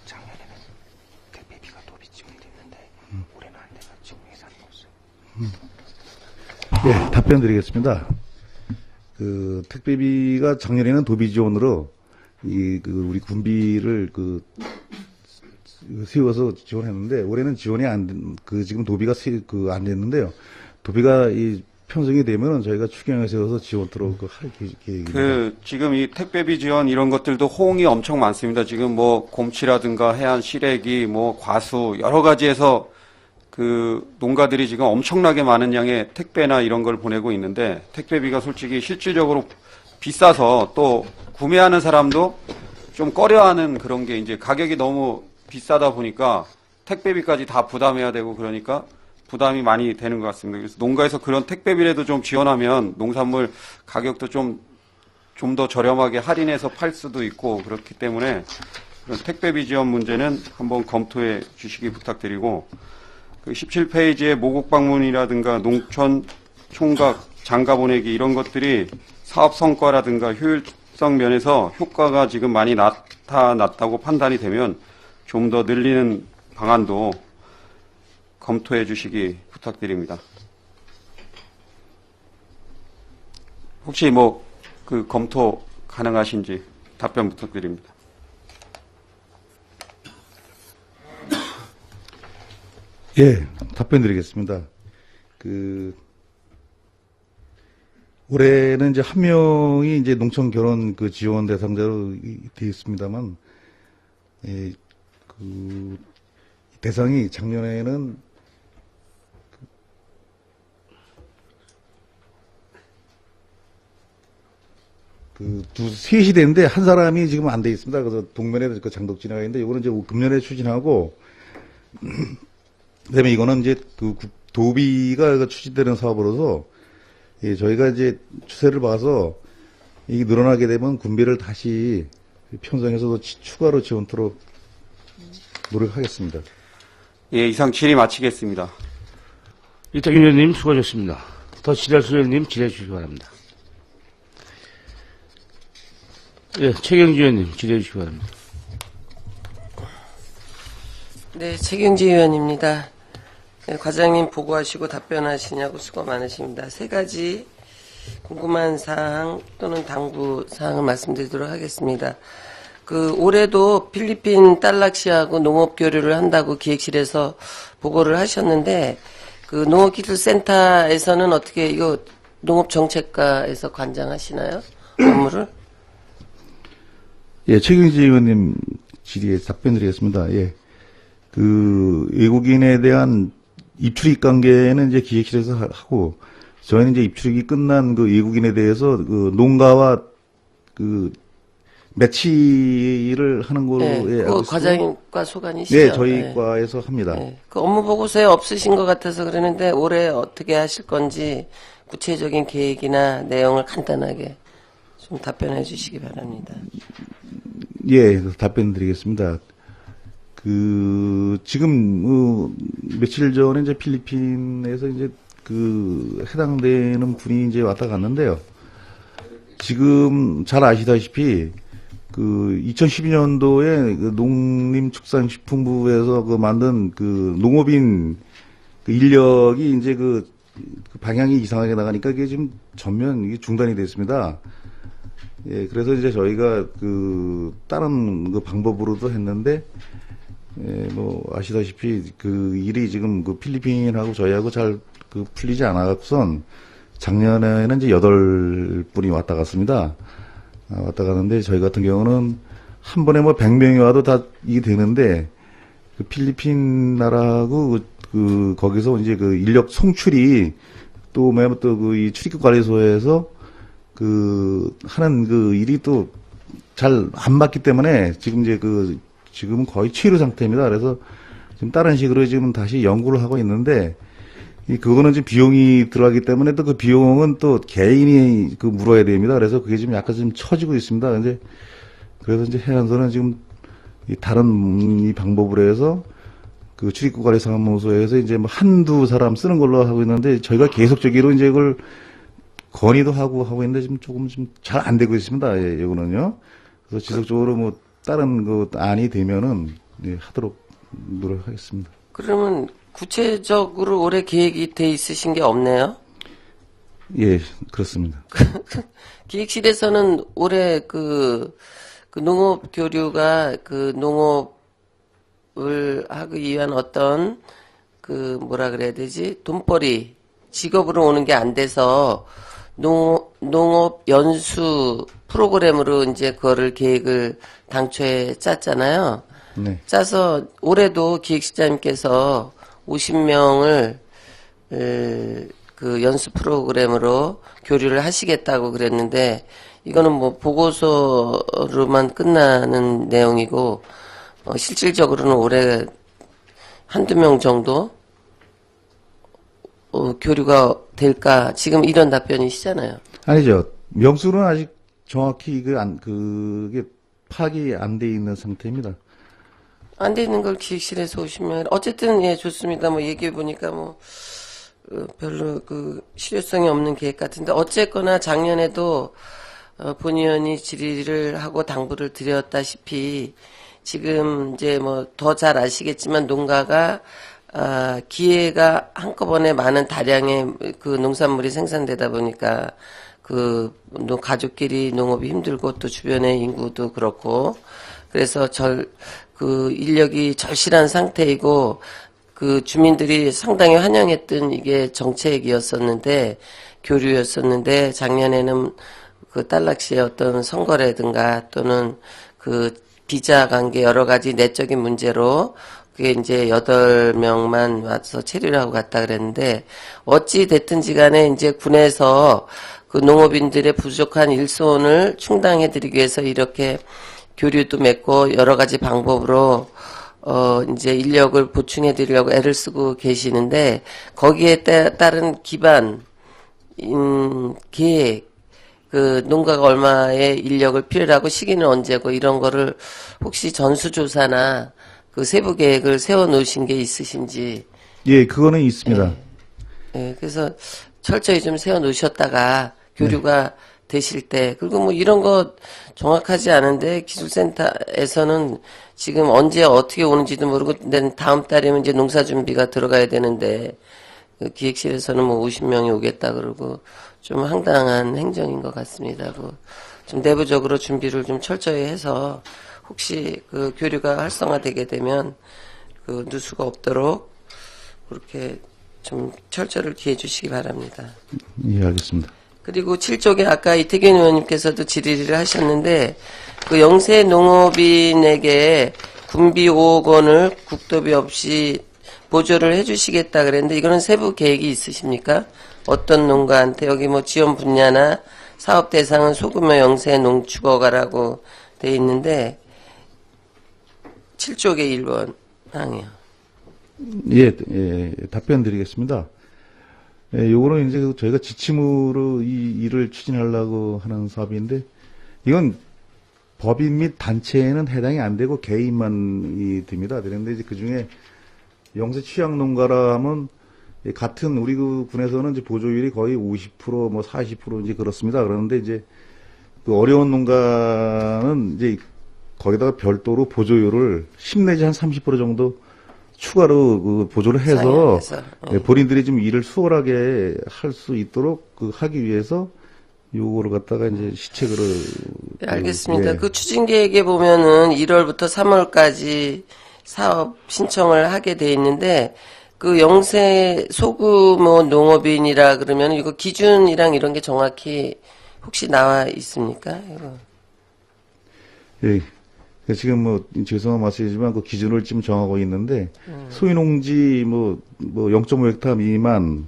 작년에는 택배비가 도비 지원됐는데 올해는 안 돼가지고 예산이 없어요. 예, 답변 드리겠습니다. 택배비가 작년에는 도비 지원으로 우리 군비를 세워서 지원했는데 올해는 지원이 지금 도비가 안 됐는데요. 도비가 편성이 되면은 저희가 추경에 세워서 지원토록 할 계획입니다. 지금 이 택배비 지원 이런 것들도 호응이 엄청 많습니다. 지금 뭐 곰치라든가 해안 시래기, 뭐 과수 여러 가지에서 농가들이 지금 엄청나게 많은 양의 택배나 이런 걸 보내고 있는데 택배비가 솔직히 실질적으로 비싸서 또 구매하는 사람도 좀 꺼려하는 그런 게 이제 가격이 너무 비싸다 보니까 택배비까지 다 부담해야 되고 그러니까 부담이 많이 되는 것 같습니다. 그래서 농가에서 그런 택배비라도 좀 지원하면 농산물 가격도 좀 더 저렴하게 할인해서 팔 수도 있고 그렇기 때문에 그런 택배비 지원 문제는 한번 검토해 주시기 부탁드리고 17페이지의 모국 방문이라든가 농촌 총각 장가 보내기 이런 것들이 사업 성과라든가 효율성 면에서 효과가 지금 많이 나타났다고 판단이 되면 좀 더 늘리는 방안도 검토해 주시기 부탁드립니다. 혹시 검토 가능하신지 답변 부탁드립니다. 예, 답변 드리겠습니다. 올해는 이제 한 명이 이제 농촌 결혼 지원 대상자로 되어 있습니다만, 예, 대상이 작년에는 셋이 되는데 한 사람이 지금 안 돼 있습니다. 그래서 동면에 장독 진화가 있는데 이거는 이제 금년에 추진하고 그다음에 이거는 이제 도비가 추진되는 사업으로서 예, 저희가 이제 추세를 봐서 이게 늘어나게 되면 군비를 다시 편성해서 추가로 지원토록 노력하겠습니다. 예, 이상 질의 마치겠습니다. 이태균 의원님 수고하셨습니다. 더 질의할 의원님 질의해 주시기 바랍니다. 예, 최경지 의원님 질의해 주시기 바랍니다. 네, 최경지 의원입니다. 네, 과장님 보고하시고 답변하시냐고 수고 많으십니다. 세 가지 궁금한 사항 또는 당부 사항을 말씀드리도록 하겠습니다. 올해도 필리핀 딸락시하고 농업 교류를 한다고 기획실에서 보고를 하셨는데, 농업기술센터에서는 어떻게 이거 농업정책과에서 관장하시나요? 업무를? 예, 최경지 의원님 질의에 답변드리겠습니다. 예. 외국인에 대한 입출입 관계는 이제 기획실에서 하고, 저희는 이제 입출입이 끝난 외국인에 대해서 농가와 매치를 하는 걸로 네, 예, 알고 있습니다. 과장님과 소관이시죠? 네, 저희 네. 과에서 합니다. 네. 업무 보고서에 없으신 것 같아서 그러는데 올해 어떻게 하실 건지 구체적인 계획이나 내용을 간단하게 좀 답변해 주시기 바랍니다. 예, 답변 드리겠습니다. 지금, 며칠 전에 이제 필리핀에서 이제 해당되는 분이 이제 왔다 갔는데요. 지금 잘 아시다시피, 2012년도에 농림축산식품부에서 만든 농업인 인력이 이제 방향이 이상하게 나가니까 이게 지금 전면 이게 중단이 됐습니다. 예, 그래서 이제 저희가 다른 방법으로도 했는데, 예, 아시다시피 일이 지금 필리핀하고 저희하고 잘 풀리지 않아서선 작년에는 이제 8분이 왔다 갔습니다. 왔다 가는데 저희 같은 경우는 한 번에 100명이 와도 다 이게 되는데, 필리핀 나라하고 거기서 이제 인력 송출이 이 출입국 관리소에서 하는 일이 또 잘 안 맞기 때문에 지금 이제 지금은 거의 취로 상태입니다. 그래서 지금 다른 식으로 지금 다시 연구를 하고 있는데, 그거는 지금 비용이 들어가기 때문에 또 그 비용은 또 개인이 물어야 됩니다. 그래서 그게 지금 약간 좀 처지고 있습니다. 그래서 이제 해안서는 지금 다른 이 방법으로 해서 출입국관리사무소에서 이제 한두 사람 쓰는 걸로 하고 있는데, 저희가 계속적으로 이제 그걸 건의도 하고 있는데 지금 조금 잘 안 되고 있습니다. 예, 이거는요. 그래서 지속적으로 다른 안이 되면은 하도록 노력하겠습니다. 그러면 구체적으로 올해 계획이 돼 있으신 게 없네요? 예, 그렇습니다. 기획실에서는 올해 농업 교류가 농업을 하기 위한 어떤 뭐라 그래야 되지? 돈벌이, 직업으로 오는 게 안 돼서 농업 연수 프로그램으로 이제 그거를 계획을 당초에 짰잖아요. 네. 짜서 올해도 기획실장님께서 50명을 연수 프로그램으로 교류를 하시겠다고 그랬는데, 이거는 보고서로만 끝나는 내용이고, 실질적으로는 올해 한두 명 정도 교류가 될까? 지금 이런 답변이시잖아요. 아니죠. 명수는 아직 정확히 그게 파악이 안 돼 있는 상태입니다. 안 돼 있는 걸 기획실에서 오시면, 어쨌든, 예, 좋습니다. 얘기해보니까 별로 실효성이 없는 계획 같은데, 어쨌거나 작년에도, 본 의원이 질의를 하고 당부를 드렸다시피, 지금 이제 더 잘 아시겠지만, 농가가, 기회가 한꺼번에 많은 다량의 농산물이 생산되다 보니까, 가족끼리 농업이 힘들고 또 주변의 인구도 그렇고, 그래서 인력이 절실한 상태이고, 주민들이 상당히 환영했던 이게 정책이었었는데, 교류였었는데, 작년에는 딸락시의 어떤 선거라든가 또는 비자 관계 여러 가지 내적인 문제로 그게 이제 8명만 와서 체류를 하고 갔다 그랬는데, 어찌 됐든지 간에 이제 군에서 농업인들의 부족한 일손을 충당해드리기 위해서 이렇게 교류도 맺고 여러 가지 방법으로 이제 인력을 보충해드리려고 애를 쓰고 계시는데, 거기에 따른 기반, 계획, 농가가 얼마의 인력을 필요로 하고 시기는 언제고 이런 거를 혹시 전수조사나 세부 계획을 세워 놓으신 게 있으신지. 예, 그거는 있습니다. 예, 그래서 철저히 좀 세워 놓으셨다가 교류가 되실 때, 그리고 이런 거 정확하지 않은데 기술센터에서는 지금 언제 어떻게 오는지도 모르고, 다음 달이면 이제 농사 준비가 들어가야 되는데, 기획실에서는 50명이 오겠다 그러고, 좀 황당한 행정인 것 같습니다. 좀 내부적으로 준비를 좀 철저히 해서, 혹시 교류가 활성화되게 되면, 누수가 없도록, 그렇게 좀 철저를 기해 주시기 바랍니다. 예, 알겠습니다. 그리고 7쪽에 아까 이태균 의원님께서도 질의를 하셨는데, 영세 농업인에게 군비 5억 원을 국도비 없이 보조를 해주시겠다 그랬는데, 이거는 세부 계획이 있으십니까? 어떤 농가한테, 여기 지원 분야나 사업 대상은 소규모 영세 농축어가라고 돼 있는데, 7쪽에 1번 항이요. 예, 답변 드리겠습니다. 예, 요거는 이제 저희가 지침으로 이 일을 추진하려고 하는 사업인데, 이건 법인 및 단체에는 해당이 안 되고 개인만이 됩니다. 그런데 이제 그 중에 영세 취약 농가라 하면 같은 우리 그 군에서는 이제 보조율이 거의 50% 뭐 40% 이제 그렇습니다. 그런데 이제 그 어려운 농가는 이제 거기다가 별도로 보조율을 10 내지 한 30% 정도 추가로 그 보조를 해서 상향해서, 본인들이 좀 일을 수월하게 할 수 있도록 그 하기 위해서 요거를 갖다가 이제 시책으로 네, 알겠습니다. 예. 그 추진 계획에 보면은 1월부터 3월까지 사업 신청을 하게 돼 있는데 그 영세 소규모 농업인이라 그러면 이거 기준이랑 이런 게 정확히 혹시 나와 있습니까? 이거. 예. 지금 뭐 죄송한 말씀이지만 그 기준을 지금 정하고 있는데 소유농지 뭐 0.5헥타 미만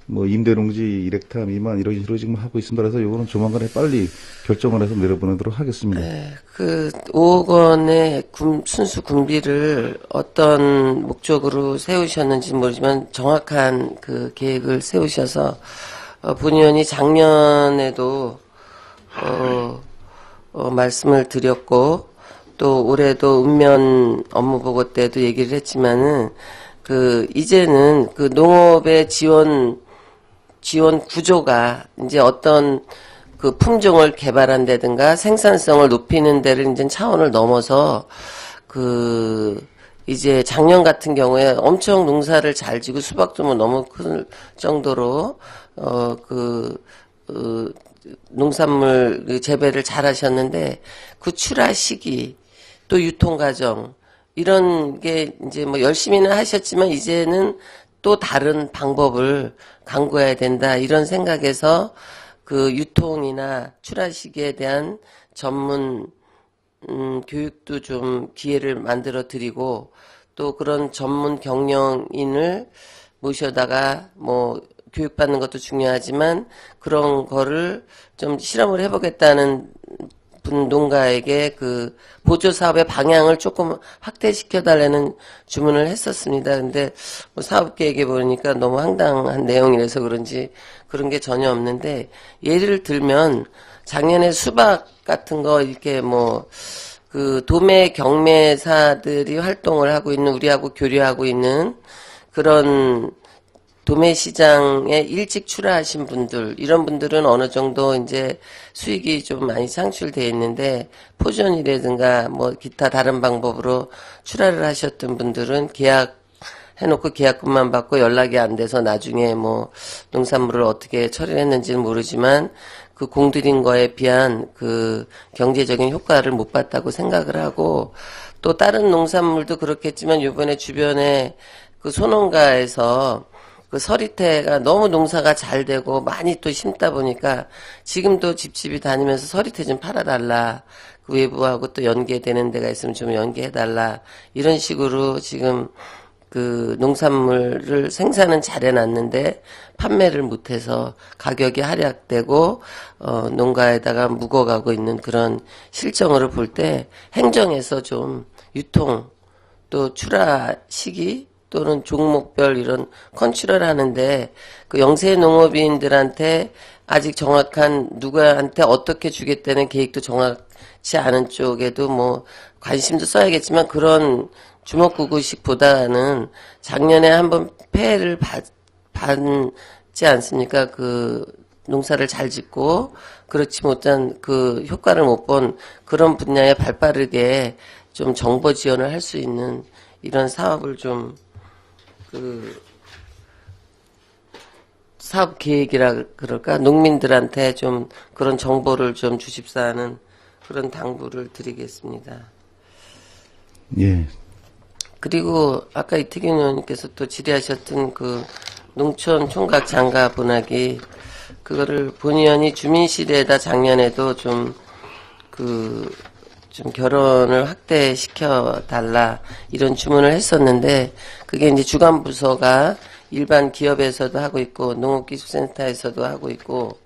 뭐 임대농지 1헥타 미만 이런 식으로 지금 하고 있습니다. 그래서 요거는 조만간에 빨리 결정을 해서 내려보내도록 하겠습니다. 네, 그 5억 원의 순수 군비를 어떤 목적으로 세우셨는지 모르지만 정확한 그 계획을 세우셔서 본의원이 작년에도 말씀을 드렸고 또 올해도 읍면 업무보고 때도 얘기를 했지만은 그 이제는 그 농업의 지원 구조가 이제 어떤 그 품종을 개발한다든가 생산성을 높이는 데를 이제 차원을 넘어서 그 이제 작년 같은 경우에 엄청 농사를 잘 지고 수박도 뭐 너무 큰 정도로 농산물 재배를 잘 하셨는데 그 출하 시기 또 유통 과정 이런 게 이제 뭐 열심히는 하셨지만 이제는 또 다른 방법을 강구해야 된다 이런 생각에서 그 유통이나 출하 시기에 대한 전문 교육도 좀 기회를 만들어 드리고 또 그런 전문 경영인을 모셔다가 뭐 교육받는 것도 중요하지만 그런 거를 좀 실험을 해보겠다는 분 농가에게 그 보조 사업의 방향을 조금 확대시켜 달라는 주문을 했었습니다. 근데 뭐 사업 계획에 보니까 너무 황당한 내용이라서 그런지 그런 게 전혀 없는데 예를 들면 작년에 수박 같은 거 이렇게 뭐 그 도매 경매사들이 활동을 하고 있는 우리하고 교류하고 있는 그런 도매 시장에 일찍 출하하신 분들, 이런 분들은 어느 정도 이제 수익이 좀 많이 창출되어 있는데, 포전이라든가 뭐 기타 다른 방법으로 출하를 하셨던 분들은 해놓고 계약금만 받고 연락이 안 돼서 나중에 뭐 농산물을 어떻게 처리를 했는지는 모르지만 그 공들인 거에 비한 그 경제적인 효과를 못 봤다고 생각을 하고 또 다른 농산물도 그렇겠지만 이번에 주변에 그 소농가에서 그 서리태가 너무 농사가 잘 되고 많이 또 심다 보니까 지금도 집집이 다니면서 서리태 좀 팔아달라. 그 외부하고 또 연계되는 데가 있으면 좀 연계해달라. 이런 식으로 지금 그 농산물을 생산은 잘 해놨는데 판매를 못해서 가격이 하락되고 농가에다가 묵어가고 있는 그런 실정으로 볼 때 행정에서 좀 유통 또 출하 시기 또는 종목별 이런 컨트롤 하는데 그 영세 농업인들한테 아직 정확한 누구한테 어떻게 주겠다는 계획도 정확치 않은 쪽에도 뭐 관심도 써야겠지만 그런 주먹구구식보다는 작년에 한번 폐해를 받지 않습니까? 그 농사를 잘 짓고 그렇지 못한 그 효과를 못 본 그런 분야에 발빠르게 좀 정보 지원을 할 수 있는 이런 사업을 좀 그 사업 계획이라 그럴까 농민들한테 좀 그런 정보를 좀 주십사 하는 그런 당부를 드리겠습니다. 예. 그리고 아까 이태균 의원님께서 또 질의하셨던 그 농촌 총각 장가 분하기 그거를 본 의원이 주민실에다 작년에도 좀 결혼을 확대시켜 달라 이런 주문을 했었는데 그게 이제 주간 부서가 일반 기업에서도 하고 있고 농업기술센터에서도 하고 있고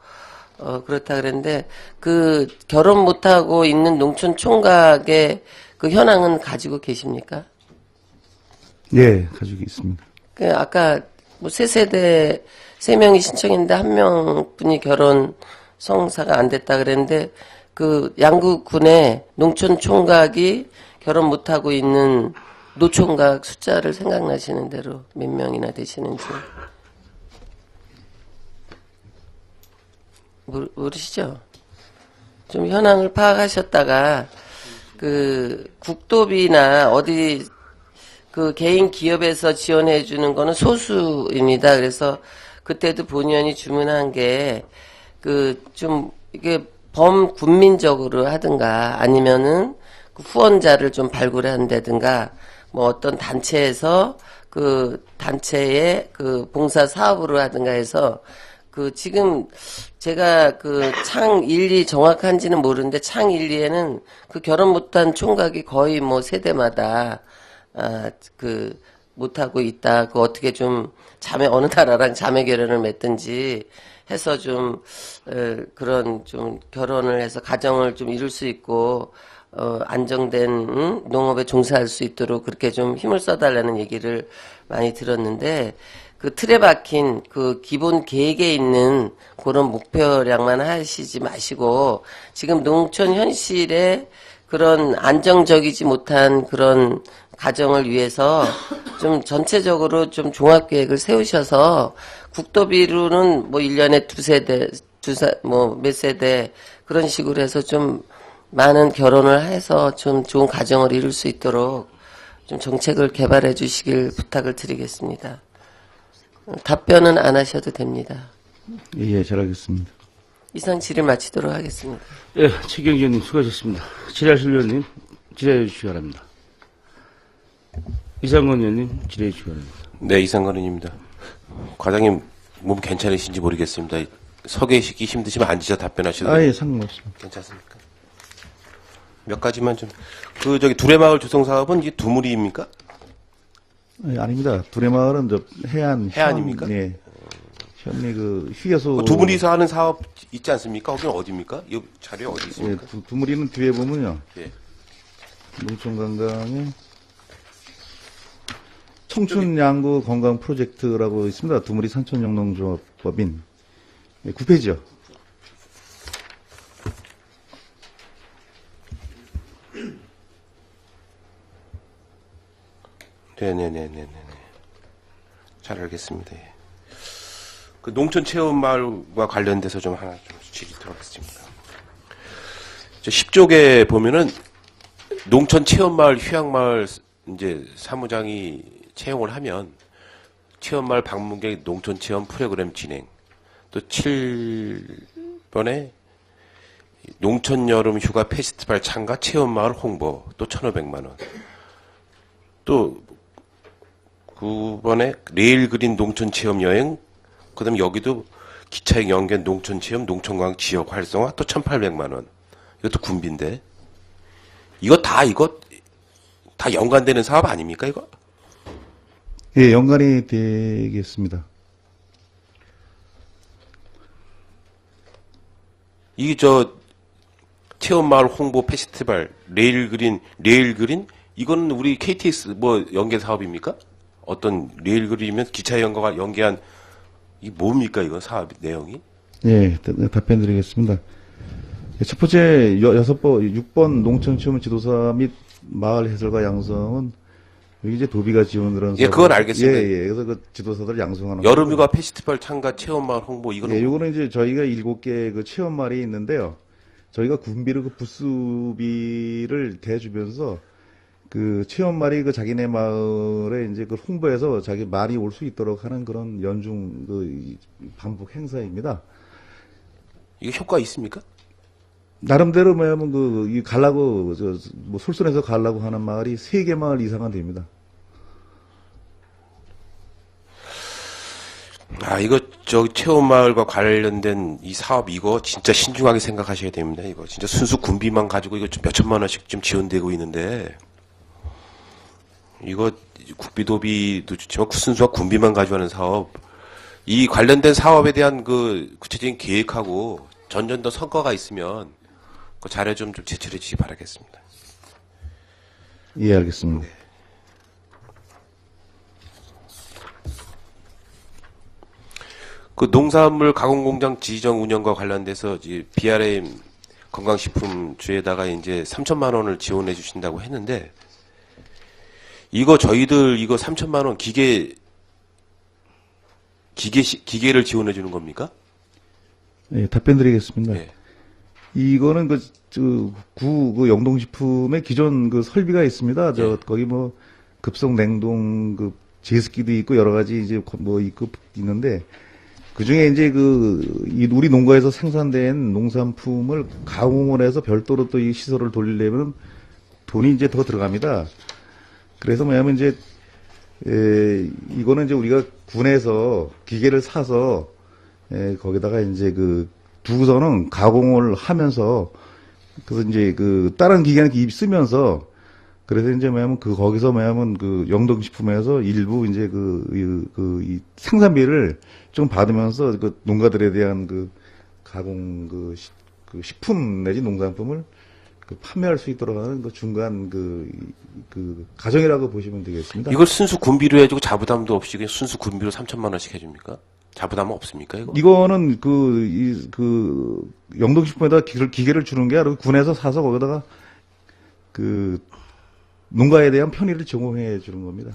그렇다 그랬는데 그 결혼 못하고 있는 농촌 총각의 그 현황은 가지고 계십니까? 예, 가지고 있습니다. 그 아까 뭐 세 세대 3명이 신청했는데 1명뿐이 결혼 성사가 안 됐다 그랬는데 그 양구군의 농촌 총각이 결혼 못 하고 있는 노총각 숫자를 생각나시는 대로 몇 명이나 되시는지 모르시죠? 좀 현황을 파악하셨다가 그 국도비나 어디 그 개인 기업에서 지원해 주는 거는 소수입니다. 그래서 그때도 본의원이 주문한 게 그 좀 이게 범군민적으로 하든가 아니면은 그 후원자를 좀 발굴한다든가 뭐 어떤 단체에서 그 단체의 그 봉사 사업으로 하든가 해서 그 지금 제가 그 창 1, 2 정확한지는 모르는데 창 1, 2에는 그 결혼 못한 총각이 거의 뭐 세대마다 그 못하고 있다. 그 어떻게 좀 자매 어느 나라랑 자매 결혼을 맺든지 해서 좀 그런 좀 결혼을 해서 가정을 좀 이룰 수 있고 안정된 농업에 종사할 수 있도록 그렇게 좀 힘을 써달라는 얘기를 많이 들었는데 그 틀에 박힌 그 기본 계획에 있는 그런 목표량만 하시지 마시고 지금 농촌 현실에 그런 안정적이지 못한 그런 가정을 위해서 좀 전체적으로 좀 종합계획을 세우셔서 국도비로는 뭐 1년에 뭐 몇 세대 그런 식으로 해서 좀 많은 결혼을 해서 좀 좋은 가정을 이룰 수 있도록 좀 정책을 개발해 주시길 부탁을 드리겠습니다. 답변은 안 하셔도 됩니다. 예, 잘하겠습니다. 이상 질의 마치도록 하겠습니다. 예, 최경희 의원님 수고하셨습니다. 질의하실 의원님 질의해 주시기 바랍니다. 이상건 의원님 질의해 주시기 바랍니다. 네, 이상건 의원입니다. 과장님 몸 괜찮으신지 모르겠습니다. 서 계시기 힘드시면 앉으셔 답변하시도록. 예, 상관없습니다. 괜찮습니까? 몇 가지만 좀. 그 저기 두레마을 조성 사업은 이게 두무리입니까? 아닙니다. 두레마을은 저 해안입니까? 네. 현미 그 휴게소. 두무리에서 하는 사업 있지 않습니까? 거기는 어디입니까? 이 자료 어디 예, 있습니까? 두무리는 뒤에 보면요. 예. 농촌관광에 청춘양구 건강 프로젝트라고 있습니다. 두무리 산촌영농조합법인 9페이지요. 네네네네네. 잘 알겠습니다. 예. 그 농촌 체험마을과 관련돼서 좀 하나 좀 질의하도록 하겠습니다. 10쪽에 보면은 농촌 체험마을, 휴양마을 이제 사무장이 채용을 하면 체험마을 방문객 농촌 체험 프로그램 진행, 또 7번에 농촌 여름 휴가 페스티벌 참가 체험마을 홍보, 또 1,500만 원. 또 9번에 레일 그린 농촌 체험 여행, 그다음에 여기도 기차행 연계 농촌 체험, 농촌광 지역 활성화, 또 1,800만 원. 이것도 군비인데. 이거 다 연관되는 사업 아닙니까, 이거? 예, 연관이 되겠습니다. 이게 체험마을 홍보 페스티벌, 레일 그린, 이거는 우리 KTX 뭐 연계 사업입니까? 어떤 레일 그린이면 기차 연구가 연계한, 이게 뭡니까, 이거 사업 내용이? 예, 답변 드리겠습니다. 첫 번째, 6번 농촌 체험 지도사 및 마을 해설과 양성은 여기 이제 도비가 지원을 하는. 예, 그건 알겠습니다. 예. 그래서 그 지도사들 양성하는. 여름휴가 페스티벌 참가 체험마을 홍보, 이거는. 예, 요거는 이제 저희가 7개 그 체험마을이 있는데요. 저희가 군비를 그 부수비를 대주면서 그 체험마을이 그 자기네 마을에 이제 그 홍보해서 자기 말이 올 수 있도록 하는 그런 연중 그 반복 행사입니다. 이게 효과 있습니까? 나름대로 뭐냐면 이 가려고 뭐 솔선해서 가려고 하는 마을이 3개 마을 이상은 됩니다. 이거 체험마을과 관련된 이 사업 이거 진짜 신중하게 생각하셔야 됩니다. 이거 진짜 순수 군비만 가지고 이거 좀 몇천만 원씩 좀 지원되고 있는데 이거 국비도비도 좋지만 순수한 군비만 가지고 하는 사업, 이 관련된 사업에 대한 그 구체적인 계획하고 전년도 성과가 있으면 그 자료 좀 제출해 주시기 바라겠습니다. 예, 알겠습니다. 그 농산물 가공공장 지정 운영과 관련돼서 이제 BRM 건강식품주에다가 이제 3천만 원을 지원해 주신다고 했는데, 이거 저희들 이거 3천만 원 기계를 지원해 주는 겁니까? 예, 답변 드리겠습니다. 예. 이거는 그 영동식품의 기존 그 설비가 있습니다. 예. 거기 뭐 급속 냉동 그 제습기도 있고 여러 가지 이제 뭐 있는데 그 중에 이제 우리 농가에서 생산된 농산품을 가공을 해서 별도로 또 이 시설을 돌리려면 돈이 이제 더 들어갑니다. 그래서 뭐냐면 이제 이거는 이제 우리가 군에서 기계를 사서 거기다가 이제 두고서는 가공을 하면서 그래서 이제 다른 기계는 쓰면서 그래서 이제 뭐냐면 거기서 뭐냐면 영동식품에서 일부 이제 이 생산비를 좀 받으면서 농가들에 대한 가공 식품 내지 농산품을 판매할 수 있도록 하는 중간 가정이라고 보시면 되겠습니다. 이걸 순수 군비로 해주고 자부담도 없이 그냥 순수 군비로 3천만 원씩 해줍니까? 자부담은 없습니까, 이거? 이거는 영동식품에다 기계를 주는 게 아니라 군에서 사서 거기다가 농가에 대한 편의를 제공해 주는 겁니다.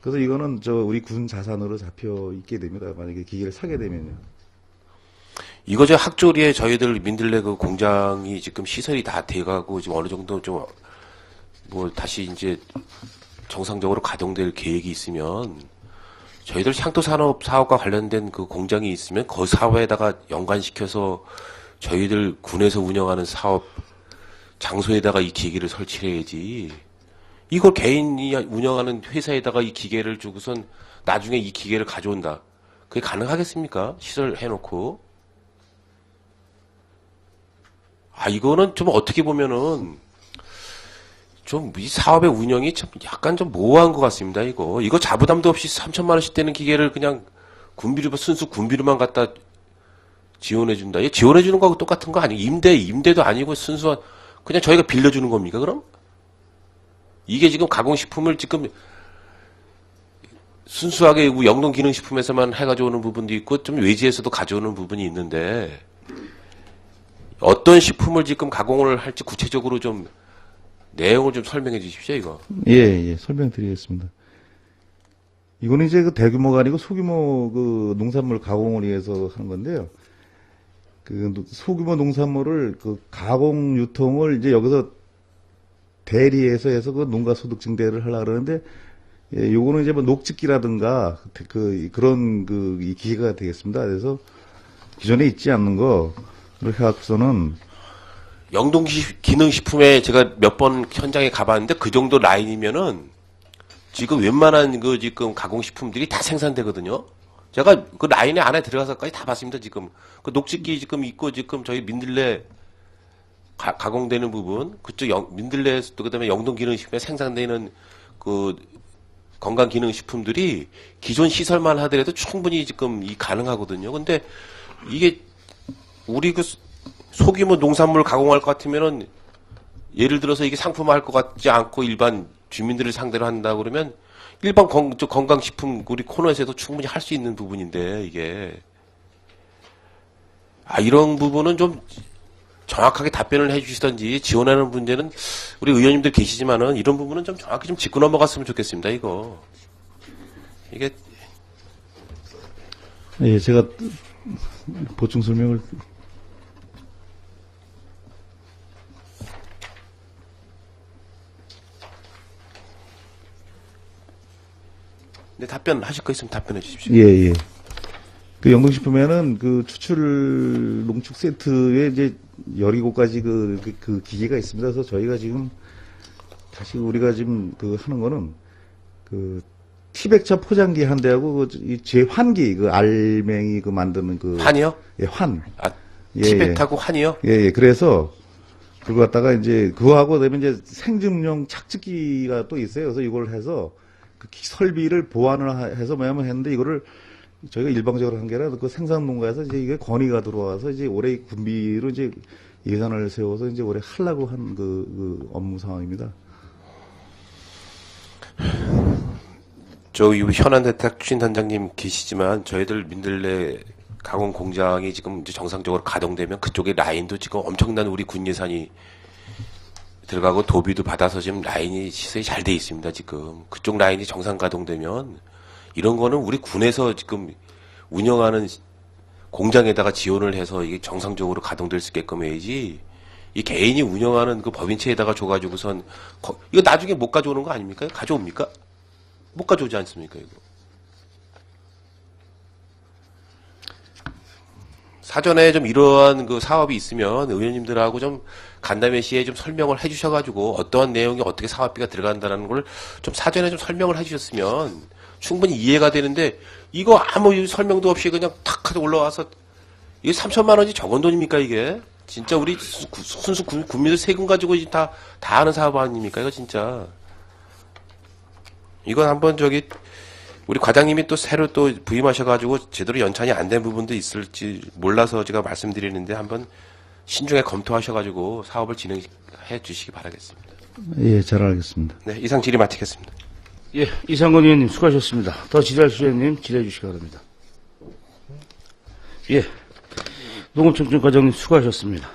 그래서 이거는 우리 군 자산으로 잡혀 있게 됩니다. 만약에 기계를 사게 되면요. 이거 저 학조리에 저희들 민들레 그 공장이 지금 시설이 다 돼가고 지금 어느 정도 좀 뭐 다시 이제 정상적으로 가동될 계획이 있으면 저희들 향토산업 사업과 관련된 그 공장이 있으면 그 사업에다가 연관시켜서 저희들 군에서 운영하는 사업 장소에다가 이 기계를 설치를 해야지. 이걸 개인이 운영하는 회사에다가 이 기계를 주고선 나중에 이 기계를 가져온다. 그게 가능하겠습니까? 시설 해놓고. 이거는 좀 어떻게 보면은 좀 이 사업의 운영이 참 약간 좀 모호한 것 같습니다, 이거 자부담도 없이 3천만 원씩 되는 기계를 그냥 순수 군비로만 갖다 지원해준다. 이 지원해주는 거하고 똑같은 거 아니에요? 임대도 아니고 순수한, 그냥 저희가 빌려주는 겁니까, 그럼? 이게 지금 가공식품을 지금 순수하게 영동기능식품에서만 해가지고 오는 부분도 있고, 좀 외지에서도 가져오는 부분이 있는데, 어떤 식품을 지금 가공을 할지 구체적으로 좀 내용을 좀 설명해 주십시오, 이거. 예, 설명드리겠습니다. 이거는 이제 대규모가 아니고 소규모 농산물 가공을 위해서 하는 건데요. 소규모 농산물을 가공 유통을 이제 여기서 대리해서 해서 농가 소득 증대를 하려고 그러는데, 예, 요거는 이제 뭐 녹즙기라든가 그런 이 기계가 되겠습니다. 그래서 기존에 있지 않는 거 그렇게 해갖고서는 영동기능식품에 제가 몇 번 현장에 가봤는데 그 정도 라인이면은 지금 웬만한 지금 가공식품들이 다 생산되거든요. 제가 그 라인에 안에 들어가서까지 다 봤습니다, 지금. 녹즙기 지금 있고 지금 저희 민들레 가공되는 부분, 그쪽 민들레 또 그다음에 영동기능식품에 생산되는 건강기능식품들이 기존 시설만 하더라도 충분히 지금 가능하거든요. 근데 이게 우리 소규모 농산물 가공할 것 같으면은 예를 들어서 이게 상품화할 것 같지 않고 일반 주민들을 상대로 한다 그러면 일반 건강식품 우리 코너에서도 충분히 할 수 있는 부분인데 이게 이런 부분은 좀 정확하게 답변을 해주시던지 지원하는 문제는 우리 의원님들 계시지만은 이런 부분은 좀 정확히 좀 짚고 넘어갔으면 좋겠습니다. 이게 예, 제가 보충 설명을 답변하실 거 있으면 답변해 주십시오. 예. 영동식품에는 추출 농축 세트에 이제 17가지 그 기계가 있습니다. 그래서 저희가 지금 다시 우리가 지금 하는 거는 티백차 포장기 한 대하고 이 제환기 알맹이 만드는 환이요? 예, 환. 티백하고 환이요? 예. 그래서 그거 갖다가 이제 그거하고 그다음에 이제 생즙용 착즙기가 또 있어요. 그래서 이걸 해서 설비를 보완을 해서 뭐냐면 했는데 이거를 저희가 일방적으로 한 게 아니라 생산 농가에서 이제 이게 건의가 들어와서 이제 올해 군비로 이제 예산을 세워서 이제 올해 하려고 한 업무 상황입니다. 저기 현안대책 추진단장님 계시지만 저희들 민들레 강원 공장이 지금 이제 정상적으로 가동되면 그쪽에 라인도 지금 엄청난 우리 군 예산이 들어가고 도비도 받아서 지금 라인이 시설이 잘 돼 있습니다. 지금 그쪽 라인이 정상 가동되면 이런 거는 우리 군에서 지금 운영하는 공장에다가 지원을 해서 이게 정상적으로 가동될 수 있게끔 해야지. 이 개인이 운영하는 그 법인체에다가 줘가지고선 이거 나중에 못 가져오는 거 아닙니까? 가져옵니까? 못 가져오지 않습니까? 이거 사전에 좀 이러한 그 사업이 있으면 의원님들하고 좀 간담회 시에 좀 설명을 해주셔가지고 어떠한 내용이 어떻게 사업비가 들어간다는 걸 좀 사전에 좀 설명을 해주셨으면 충분히 이해가 되는데 이거 아무 설명도 없이 그냥 탁 하고 올라와서 이게 3천만 원이 적은 돈입니까 이게? 진짜 우리 순수 국민들 세금 가지고 다 하는 사업 아닙니까 이거 진짜? 이건 한번 저기 우리 과장님이 또 새로 또 부임하셔가지고 제대로 연찬이 안 된 부분도 있을지 몰라서 제가 말씀드리는데 한번 신중하게 검토하셔가지고 사업을 진행해 주시기 바라겠습니다. 예, 잘 알겠습니다. 네, 이상 질의 마치겠습니다. 예, 이상건 의원님 수고하셨습니다. 더 질의하실 의원님 질의해 주시기 바랍니다. 예, 농업청춘 과장님 수고하셨습니다.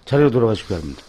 자리로 돌아가시기 바랍니다.